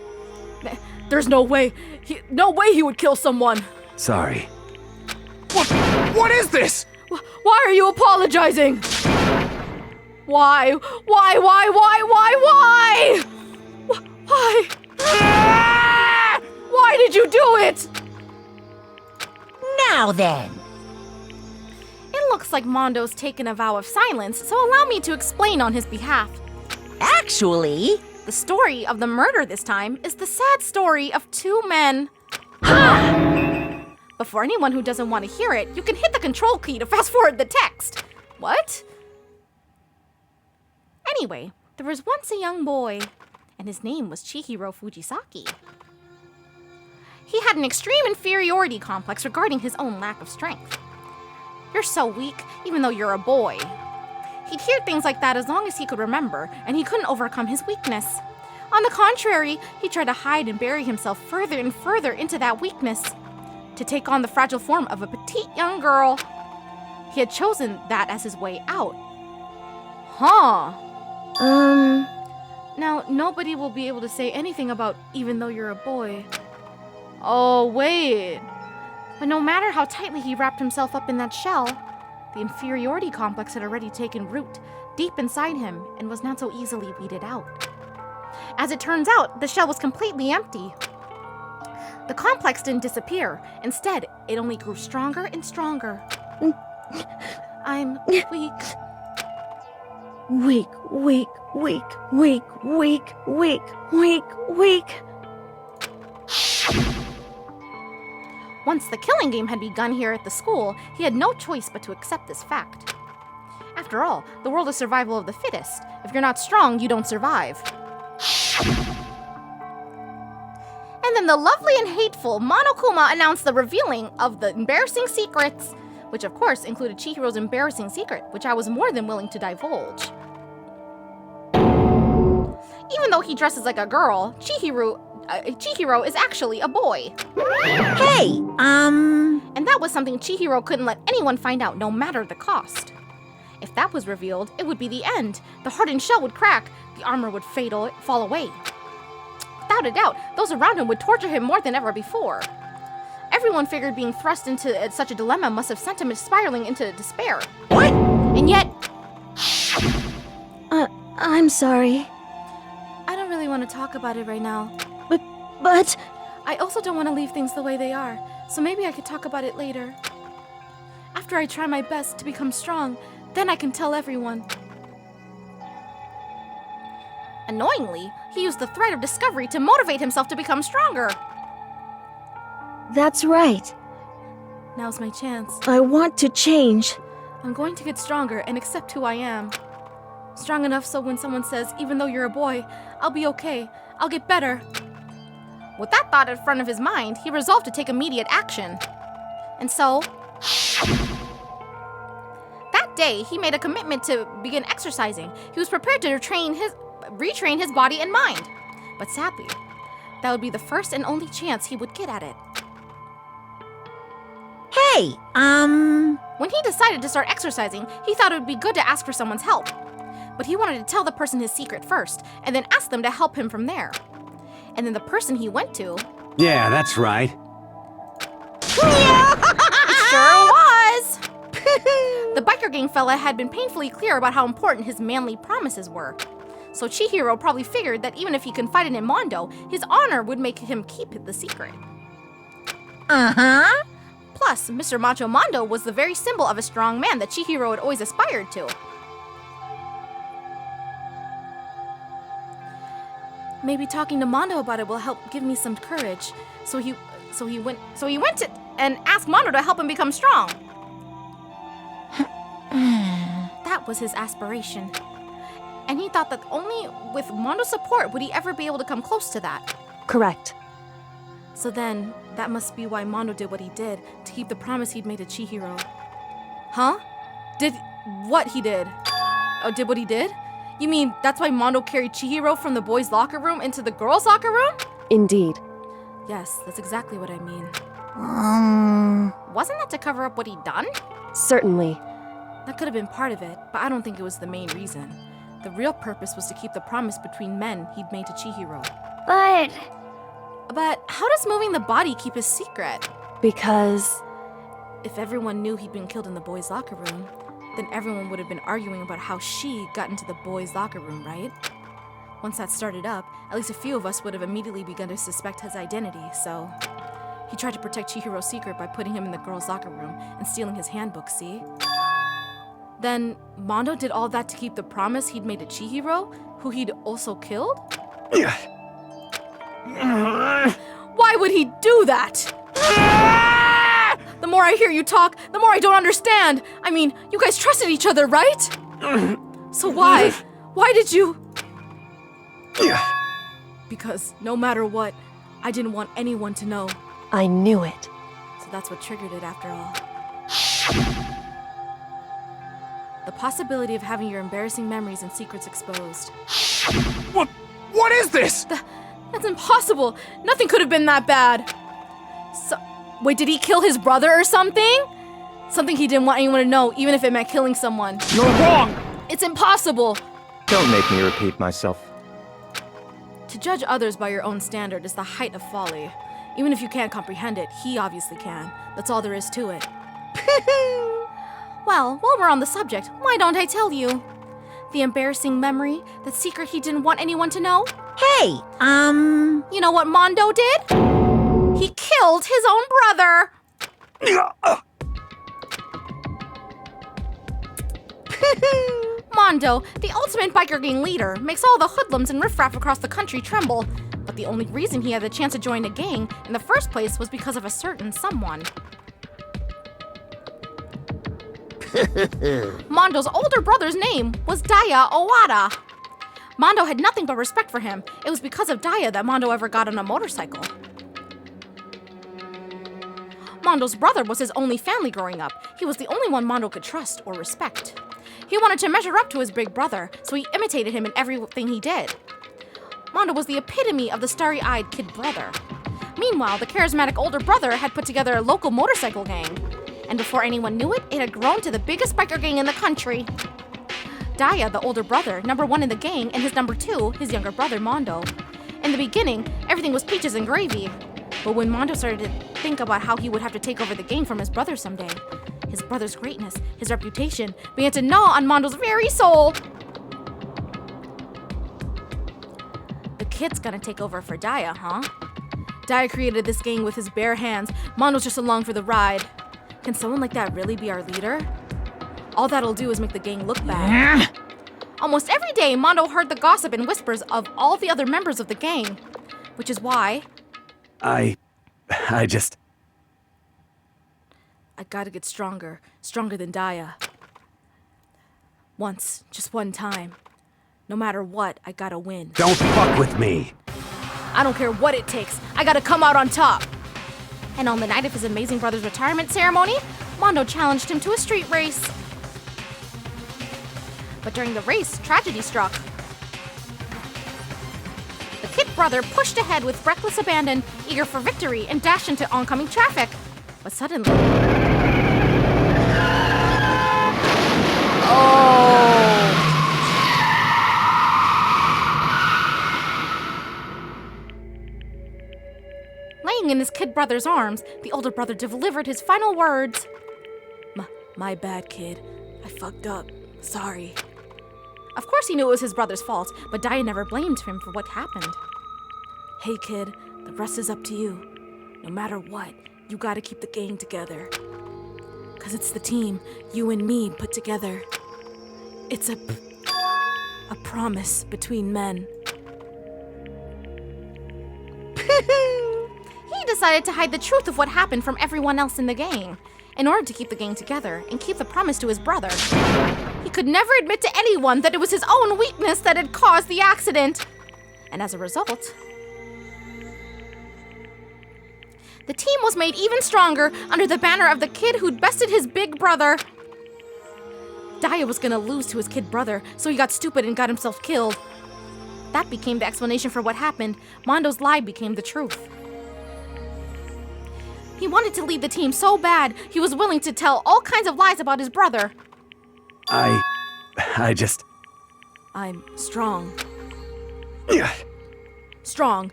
There's no way he would kill someone. Sorry. What is this? Why are you apologizing? Why? Why? Why did you do it? Now then. It looks like Mondo's taken a vow of silence, so allow me to explain on his behalf. Actually, the story of the murder this time is the sad story of two men. But for anyone who doesn't want to hear it, you can hit the control key to fast forward the text. What? Anyway, there was once a young boy, and his name was Chihiro Fujisaki. He had an extreme inferiority complex regarding his own lack of strength. You're so weak, even though you're a boy. He'd hear things like that as long as he could remember, and he couldn't overcome his weakness. On the contrary, he tried to hide and bury himself further and further into that weakness. to take on the fragile form of a petite young girl. He had chosen that as his way out. Huh. Now, nobody will be able to say anything about even though you're a boy. Oh, wait. But no matter how tightly he wrapped himself up in that shell, the inferiority complex had already taken root deep inside him and was not so easily weeded out. As it turns out, the shell was completely empty. The complex didn't disappear. Instead, it only grew stronger and stronger. I'm weak. Weak, weak, weak, weak, weak, weak, weak, weak. Once the killing game had begun here at the school, he had no choice but to accept this fact. After all, the world is survival of the fittest. If you're not strong, you don't survive. And then the lovely and hateful Monokuma announced the revealing of the embarrassing secrets, which of course included Chihiro's embarrassing secret, which I was more than willing to divulge. Even though he dresses like a girl, Chihiro is actually a boy. Hey, And that was something Chihiro couldn't let anyone find out, no matter the cost. If that was revealed, it would be the end. The hardened shell would crack, the armor would fall away. Without a doubt, those around him would torture him more than ever before. Everyone figured being thrust into such a dilemma must have sent him spiraling into despair. What? And yet... I'm sorry. I don't really want to talk about it right now. But... I also don't want to leave things the way they are, so maybe I could talk about it later. After I try my best to become strong, then I can tell everyone. Annoyingly, he used the thread of discovery to motivate himself to become stronger. That's right. Now's my chance. I want to change. I'm going to get stronger and accept who I am. Strong enough so when someone says, even though you're a boy, I'll be okay. I'll get better. With that thought in front of his mind, he resolved to take immediate action. And so... that day, he made a commitment to begin exercising. He was prepared to retrain his body and mind. But sadly, that would be the first and only chance he would get at it. Hey, When he decided to start exercising, he thought it would be good to ask for someone's help. But he wanted to tell the person his secret first, and then ask them to help him from there. And then the person he went to... Yeah, that's right. Sure was! The biker gang fella had been painfully clear about how important his manly promises were. So Chihiro probably figured that even if he confided in Mondo, his honor would make him keep the secret. uh-huh. Plus, Mr. Macho Mondo was the very symbol of a strong man that Chihiro had always aspired to. Maybe talking to Mondo about it will help give me some courage. So he went to and asked Mondo to help him become strong. That was his aspiration. And he thought that only with Mondo's support would he ever be able to come close to that. Correct. So then, that must be why Mondo did what he did, to keep the promise he'd made to Chihiro. Huh? Did what he did? Oh, did what he did? You mean that's why Mondo carried Chihiro from the boys' locker room into the girls' locker room? Indeed. Yes, that's exactly what I mean. Wasn't that to cover up what he'd done? Certainly. That could have been part of it, but I don't think it was the main reason. The real purpose was to keep the promise between men he'd made to Chihiro. But how does moving the body keep his secret? Because... if everyone knew he'd been killed in the boys' locker room, then everyone would have been arguing about how she got into the boys' locker room, right? Once that started up, at least a few of us would have immediately begun to suspect his identity, so... he tried to protect Chihiro's secret by putting him in the girls' locker room and stealing his handbook, see? Then, Mondo did all that to keep the promise he'd made to Chihiro, who he'd also killed? Why would he do that? The more I hear you talk, the more I don't understand. I mean, you guys trusted each other, right? So why? Why did you? Because no matter what, I didn't want anyone to know. I knew it. So that's what triggered it after all. The possibility of having your embarrassing memories and secrets exposed. What is this? That's impossible. Nothing could have been that bad. Wait, did he kill his brother or something? Something he didn't want anyone to know, even if it meant killing someone. You're wrong! It's impossible! Don't make me repeat myself. To judge others by your own standard is the height of folly. Even if you can't comprehend it, he obviously can. That's all there is to it. Well, while we're on the subject, why don't I tell you? The embarrassing memory, that secret he didn't want anyone to know? Hey, You know what Mondo did? He killed his own brother! Mondo, the ultimate biker gang leader, makes all the hoodlums and riffraff across the country tremble. But the only reason he had the chance to join a gang in the first place was because of a certain someone. Mondo's older brother's name was Daya Owada. Mondo had nothing but respect for him. It was because of Daya that Mondo ever got on a motorcycle. Mondo's brother was his only family growing up. He was the only one Mondo could trust or respect. He wanted to measure up to his big brother, so he imitated him in everything he did. Mondo was the epitome of the starry-eyed kid brother. Meanwhile, the charismatic older brother had put together a local motorcycle gang. And before anyone knew it, it had grown to the biggest biker gang in the country. Daya, the older brother, number one in the gang, and his number two, his younger brother, Mondo. In the beginning, everything was peaches and gravy. But when Mondo started to think about how he would have to take over the gang from his brother someday, his brother's greatness, his reputation, began to gnaw on Mondo's very soul. The kid's gonna take over for Daya, huh? Daya created this gang with his bare hands. Mondo's just along for the ride. Can someone like that really be our leader? All that'll do is make the gang look bad. Almost every day, Mondo heard the gossip and whispers of all the other members of the gang, which is why I gotta get stronger than Daya. Once, just one time. No matter what, I gotta win. Don't fuck with me. I don't care what it takes, I gotta come out on top. And on the night of his amazing brother's retirement ceremony, Mondo challenged him to a street race. But during the race, tragedy struck. The kid brother pushed ahead with reckless abandon, eager for victory, and dashed into oncoming traffic. But suddenly... Laying in his kid brother's arms, the older brother delivered his final words. My bad, kid. I fucked up. Sorry. Of course he knew it was his brother's fault, but Daya never blamed him for what happened. Hey, kid, the rest is up to you. No matter what, you gotta keep the gang together. 'Cause it's the team, you and me, put together. It's a promise between men. He decided to hide the truth of what happened from everyone else in the gang, in order to keep the gang together and keep the promise to his brother. He could never admit to anyone that it was his own weakness that had caused the accident. And as a result, the team was made even stronger under the banner of the kid who'd bested his big brother. Daya was gonna lose to his kid brother, so he got stupid and got himself killed. That became the explanation for what happened. Mondo's lie became the truth. He wanted to lead the team so bad, he was willing to tell all kinds of lies about his brother. I'm strong. Yeah. Strong.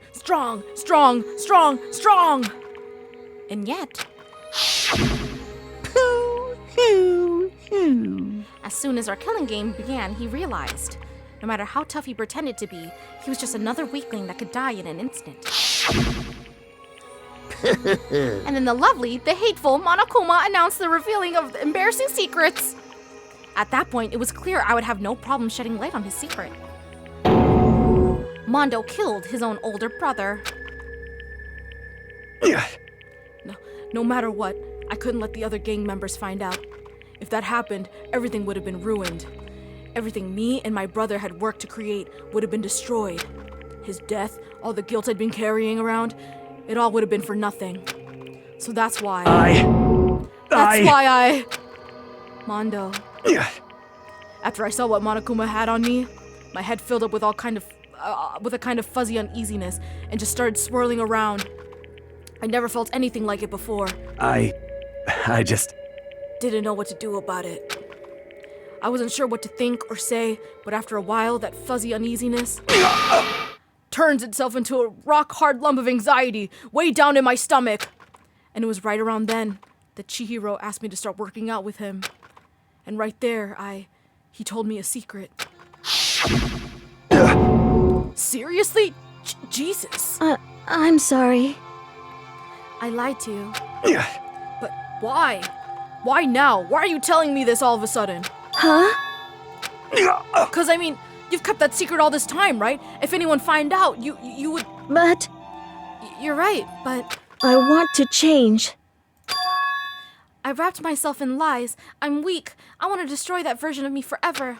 And yet... As soon as our killing game began, he realized, no matter how tough he pretended to be, he was just another weakling that could die in an instant. And then the lovely, the hateful Monokuma announced the revealing of the embarrassing secrets. At that point, it was clear I would have no problem shedding light on his secret. Mondo killed his own older brother. No matter what, I couldn't let the other gang members find out. If that happened, everything would have been ruined. Everything me and my brother had worked to create would have been destroyed. His death, all the guilt I'd been carrying around, it all would have been for nothing. So that's why Mondo. After I saw what Monokuma had on me, my head filled up with a kind of fuzzy uneasiness and just started swirling around. I never felt anything like it before. I just... Didn't know what to do about it. I wasn't sure what to think or say, but after a while, that fuzzy uneasiness turns itself into a rock-hard lump of anxiety way down in my stomach. And it was right around then that Chihiro asked me to start working out with him. And right there, he told me a secret. Seriously? Jesus. I'm sorry. I lied to you. But why? Why now? Why are you telling me this all of a sudden? Huh? 'Cause I mean, you've kept that secret all this time, right? If anyone find out, you would... But... You're right, but... I want to change. I wrapped myself in lies. I'm weak. I want to destroy that version of me forever.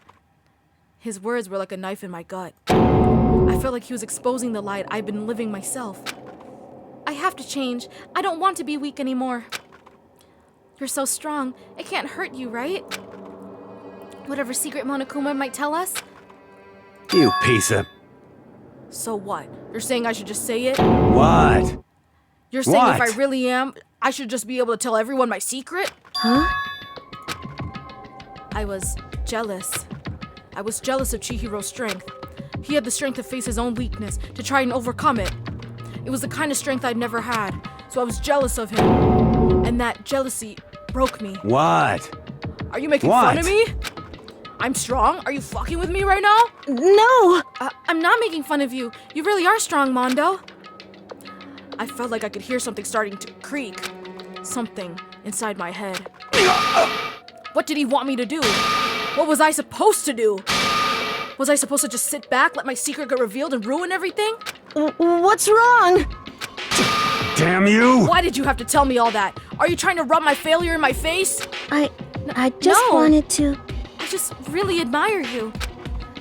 His words were like a knife in my gut. I felt like he was exposing the lie I'd been living myself. I have to change. I don't want to be weak anymore. You're so strong. It can't hurt you, right? Whatever secret Monokuma might tell us. You piece of... So what? You're saying I should just say it? What? You're saying What? if I really am, I should just be able to tell everyone my secret? Huh? I was jealous. I was jealous of Chihiro's strength. He had the strength to face his own weakness, to try and overcome it. It was the kind of strength I'd never had, so I was jealous of him. And that jealousy broke me. What? Are you making fun of me? I'm strong? Are you fucking with me right now? No! I'm not making fun of you. You really are strong, Mondo. I felt like I could hear something starting to creak. Something inside my head. What did he want me to do? What was I supposed to do? Was I supposed to just sit back, let my secret get revealed and ruin everything? What's wrong? Damn you! Why did you have to tell me all that? Are you trying to rub my failure in my face? I just wanted to... I just really admire you.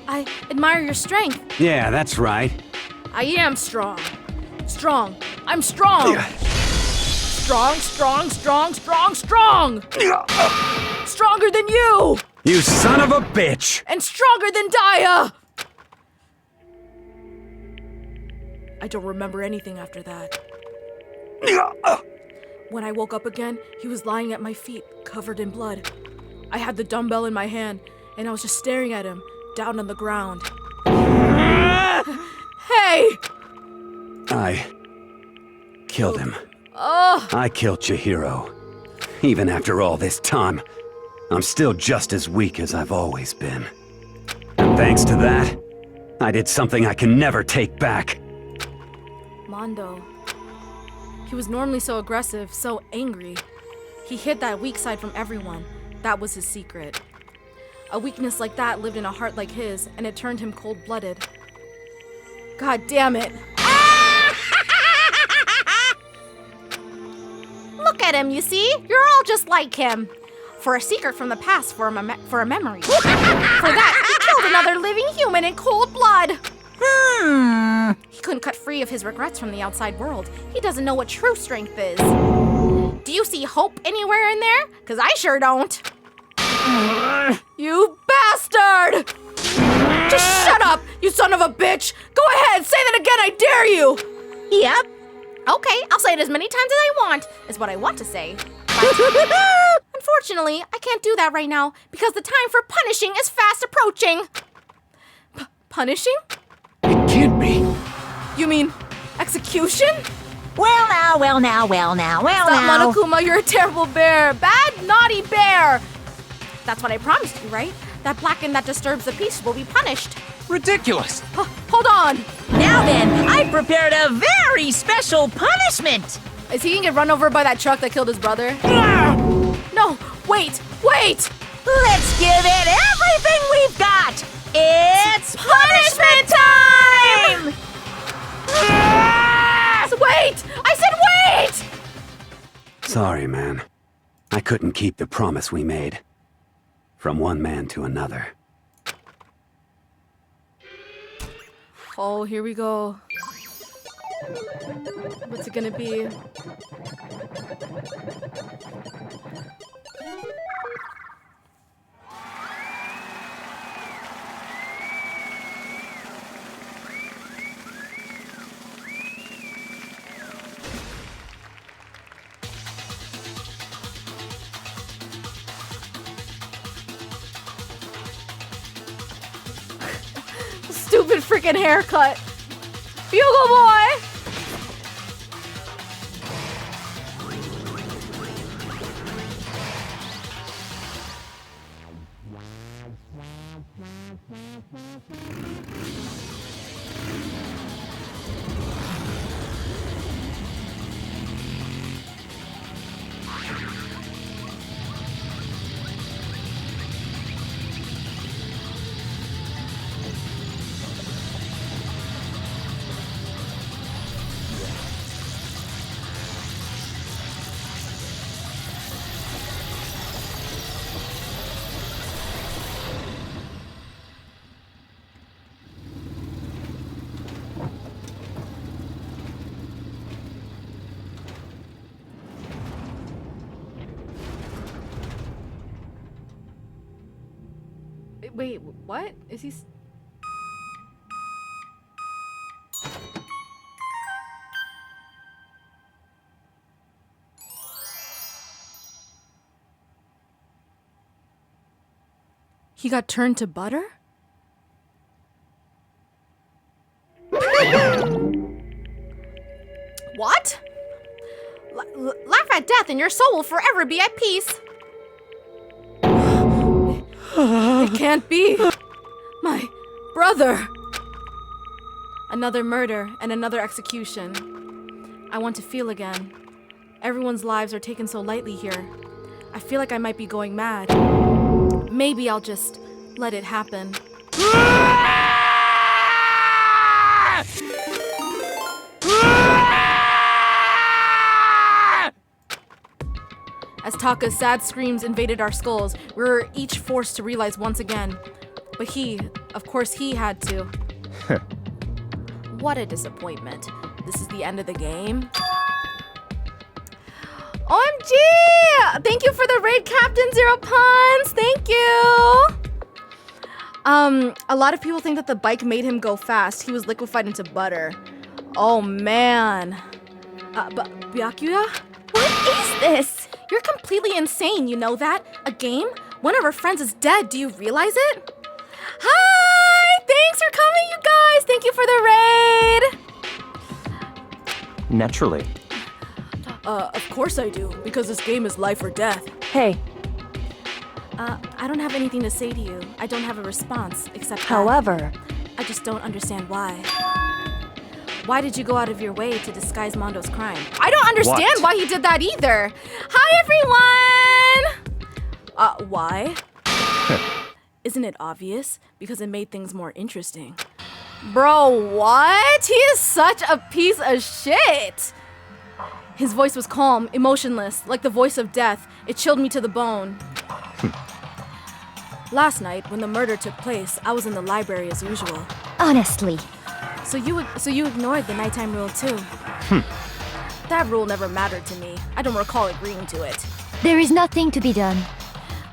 I admire your strength. Yeah, that's right. I am strong. Strong. I'm strong. Strong, strong, strong, strong, strong. Stronger than you. You son of a bitch! And stronger than Daya. I don't remember anything after that. When I woke up again, he was lying at my feet, covered in blood. I had the dumbbell in my hand, and I was just staring at him, down on the ground. Hey! I killed him. Oh! I killed Chihiro. Even after all this time, I'm still just as weak as I've always been. And thanks to that, I did something I can never take back. Mondo. He was normally so aggressive, so angry. He hid that weak side from everyone. That was his secret. A weakness like that lived in a heart like his, and it turned him cold-blooded. God damn it. Look at him, you see? You're all just like him. For a secret from the past, for a memory. For that, he killed another living human in cold blood. He couldn't cut free of his regrets from the outside world. He doesn't know what true strength is. Do you see hope anywhere in there? 'Cause I sure don't. You bastard! Just shut up, you son of a bitch! Go ahead, say that again, I dare you! Yep. Okay, I'll say it as many times as I want, is what I want to say. But unfortunately, I can't do that right now, because the time for punishing is fast approaching. Punishing? It can't be. You mean execution? Well now, well now, well now, well Stop, now. Monokuma, you're a terrible bear. Bad, naughty bear. That's what I promised you, right? That black and that disturbs the peace will be punished. Ridiculous. Hold on. Now then, I prepared a very special punishment. Is he gonna get run over by that truck that killed his brother? No, wait. Let's give it everything we've got. It's punishment time! Wait! I said wait! Sorry, man. I couldn't keep the promise we made. From one man to another. Oh, here we go. What's it gonna be? freaking haircut. Bugle boy! Wait, what? Is he... He got turned to butter? What? Laugh at death and your soul will forever be at peace. It can't be. My brother. Another murder and another execution. I want to feel again. Everyone's lives are taken so lightly here. I feel like I might be going mad. Maybe I'll just let it happen. As Taka's sad screams invaded our skulls, we were each forced to realize once again. But of course he had to. What a disappointment. This is the end of the game. OMG! Thank you for the raid, Captain Zero Puns! Thank you! A lot of people think that the bike made him go fast. He was liquefied into butter. Oh man. Byakuya? What is this? You're completely insane, you know that? A game? One of our friends is dead, do you realize it? Hi! Thanks for coming, you guys! Thank you for the raid! Naturally. Of course I do, because this game is life or death. Hey. I don't have anything to say to you. I don't have a response, except However, I just don't understand why. Why did you go out of your way to disguise Mondo's crime? I don't understand why he did that either. Hi, everyone! Why? Isn't it obvious? Because it made things more interesting. Bro, what? He is such a piece of shit! His voice was calm, emotionless, like the voice of death. It chilled me to the bone. Last night, when the murder took place, I was in the library as usual. Honestly. So you ignored the nighttime rule too? That rule never mattered to me. I don't recall agreeing to it. There is nothing to be done.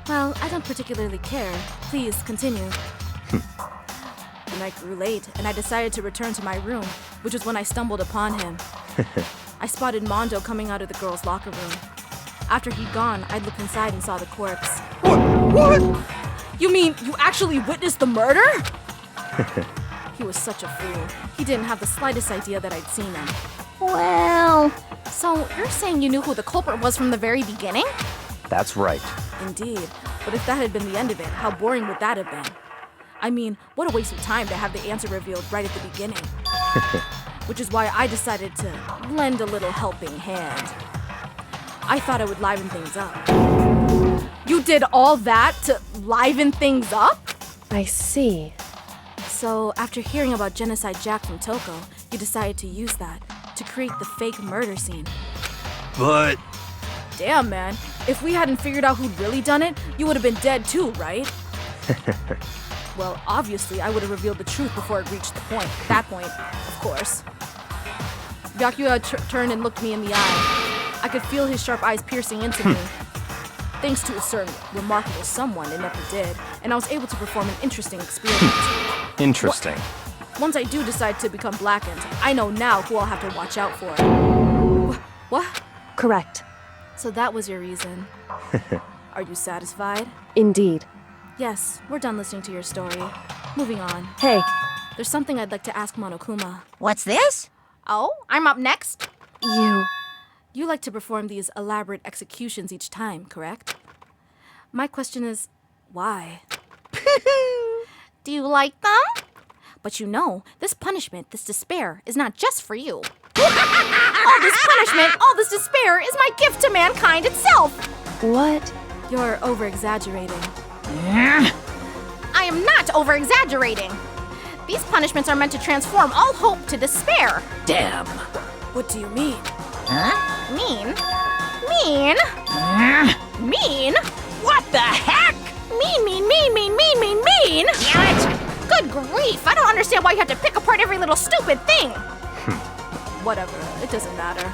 Well, I don't particularly care. Please, continue. The night grew late, and I decided to return to my room, which was when I stumbled upon him. I spotted Mondo coming out of the girls' locker room. After he'd gone, I looked inside and saw the corpse. What? You mean you actually witnessed the murder? He was such a fool. He didn't have the slightest idea that I'd seen him. Well... So, you're saying you knew who the culprit was from the very beginning? That's right. Indeed. But if that had been the end of it, how boring would that have been? I mean, what a waste of time to have the answer revealed right at the beginning. Which is why I decided to lend a little helping hand. I thought I would liven things up. You did all that to liven things up? I see. So, after hearing about Genocide Jack from Toko, you decided to use that to create the fake murder scene. But... Damn, man. If we hadn't figured out who'd really done it, you would have been dead too, right? Well, obviously, I would have revealed the truth before it reached that point, of course. Byakuya turned and looked me in the eye. I could feel his sharp eyes piercing into me. Thanks to a certain remarkable someone, it never did, and I was able to perform an interesting experiment. Interesting. Once I do decide to become blackened, I know now who I'll have to watch out for. What? Correct. So that was your reason. Are you satisfied? Indeed. Yes, we're done listening to your story. Moving on. Hey, There's something I'd like to ask Monokuma. What's this? Oh, I'm up next? You like to perform these elaborate executions each time, correct? My question is, why? Do you like them? But you know, this punishment, this despair, is not just for you. All this punishment, all this despair is my gift to mankind itself! What? You're over-exaggerating. I am not over-exaggerating. These punishments are meant to transform all hope to despair. Damn. What do you mean? Huh? Mean? Mean? What the heck? Mean! Damn it! Good grief, I don't understand why you have to pick apart every little stupid thing. Whatever, it doesn't matter.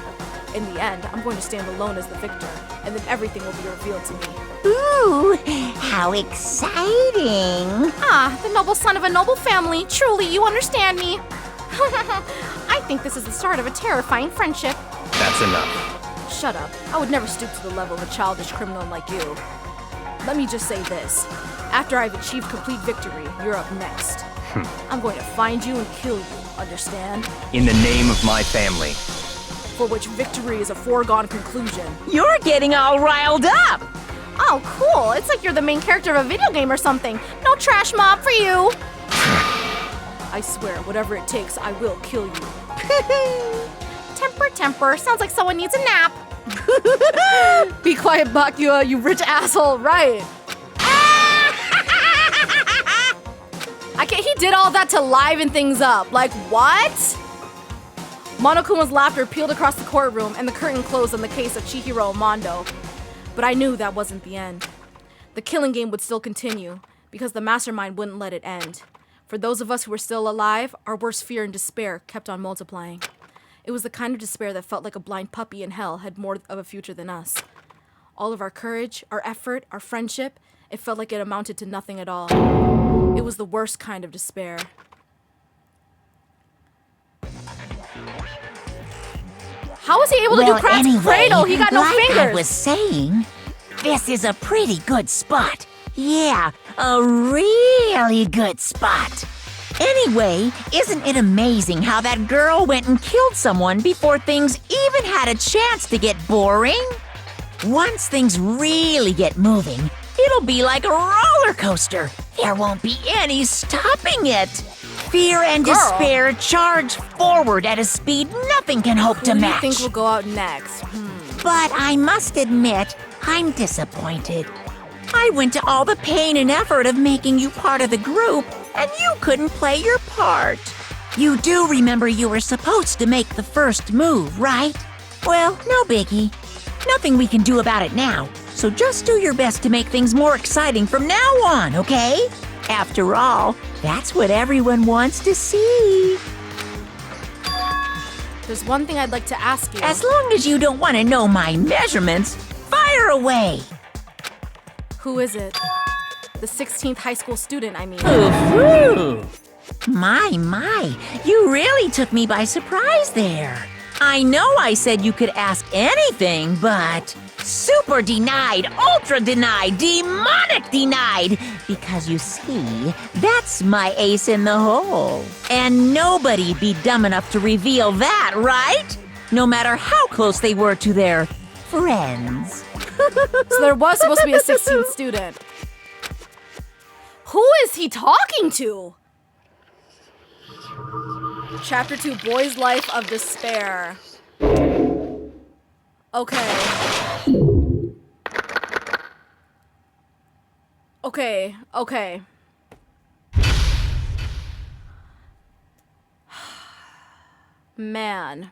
In the end, I'm going to stand alone as the victor, and then everything will be revealed to me. Ooh, how exciting! Ah, the noble son of a noble family. Truly, you understand me. I think this is the start of a terrifying friendship. That's enough. Shut up. I would never stoop to the level of a childish criminal like you. Let me just say this. After I've achieved complete victory, you're up next. I'm going to find you and kill you, understand? In the name of my family. For which victory is a foregone conclusion. You're getting all riled up! Oh, cool. It's like you're the main character of a video game or something. No trash mob for you. I swear, whatever it takes, I will kill you. Temper. Sounds like someone needs a nap. Be quiet, Bakua, you rich asshole. Right. He did all that to liven things up. Like, what? Monokuma's laughter peeled across the courtroom, and the curtain closed on the case of Chihiro and Mondo. But I knew that wasn't the end. The killing game would still continue, because the mastermind wouldn't let it end. For those of us who were still alive, our worst fear and despair kept on multiplying. It was the kind of despair that felt like a blind puppy in hell had more of a future than us. All of our courage, our effort, our friendship, it felt like it amounted to nothing at all. It was the worst kind of despair. How was he able to do Krat's cradle? He got no fingers. I was saying, this is a pretty good spot. Yeah, a really good spot. Anyway, isn't it amazing how that girl went and killed someone before things even had a chance to get boring? Once things really get moving, it'll be like a roller coaster. There won't be any stopping it. Fear and despair charge forward at a speed nothing can hope to match. Who do you think will go out next? But I must admit, I'm disappointed. I went to all the pain and effort of making you part of the group, and you couldn't play your part. You do remember you were supposed to make the first move, right? Well, no biggie. Nothing we can do about it now, so just do your best to make things more exciting from now on, okay? After all, that's what everyone wants to see. There's one thing I'd like to ask you. As long as you don't want to know my measurements, fire away. Who is it? The 16th high school student, I mean. Ooh. My, you really took me by surprise there. I know I said you could ask anything, but super denied, ultra denied, demonic denied. Because you see, that's my ace in the hole. And nobody'd be dumb enough to reveal that, right? No matter how close they were to their friends. So there was supposed to be a 16th student. Who is he talking to? Chapter 2, Boy's Life of Despair. Okay. Man.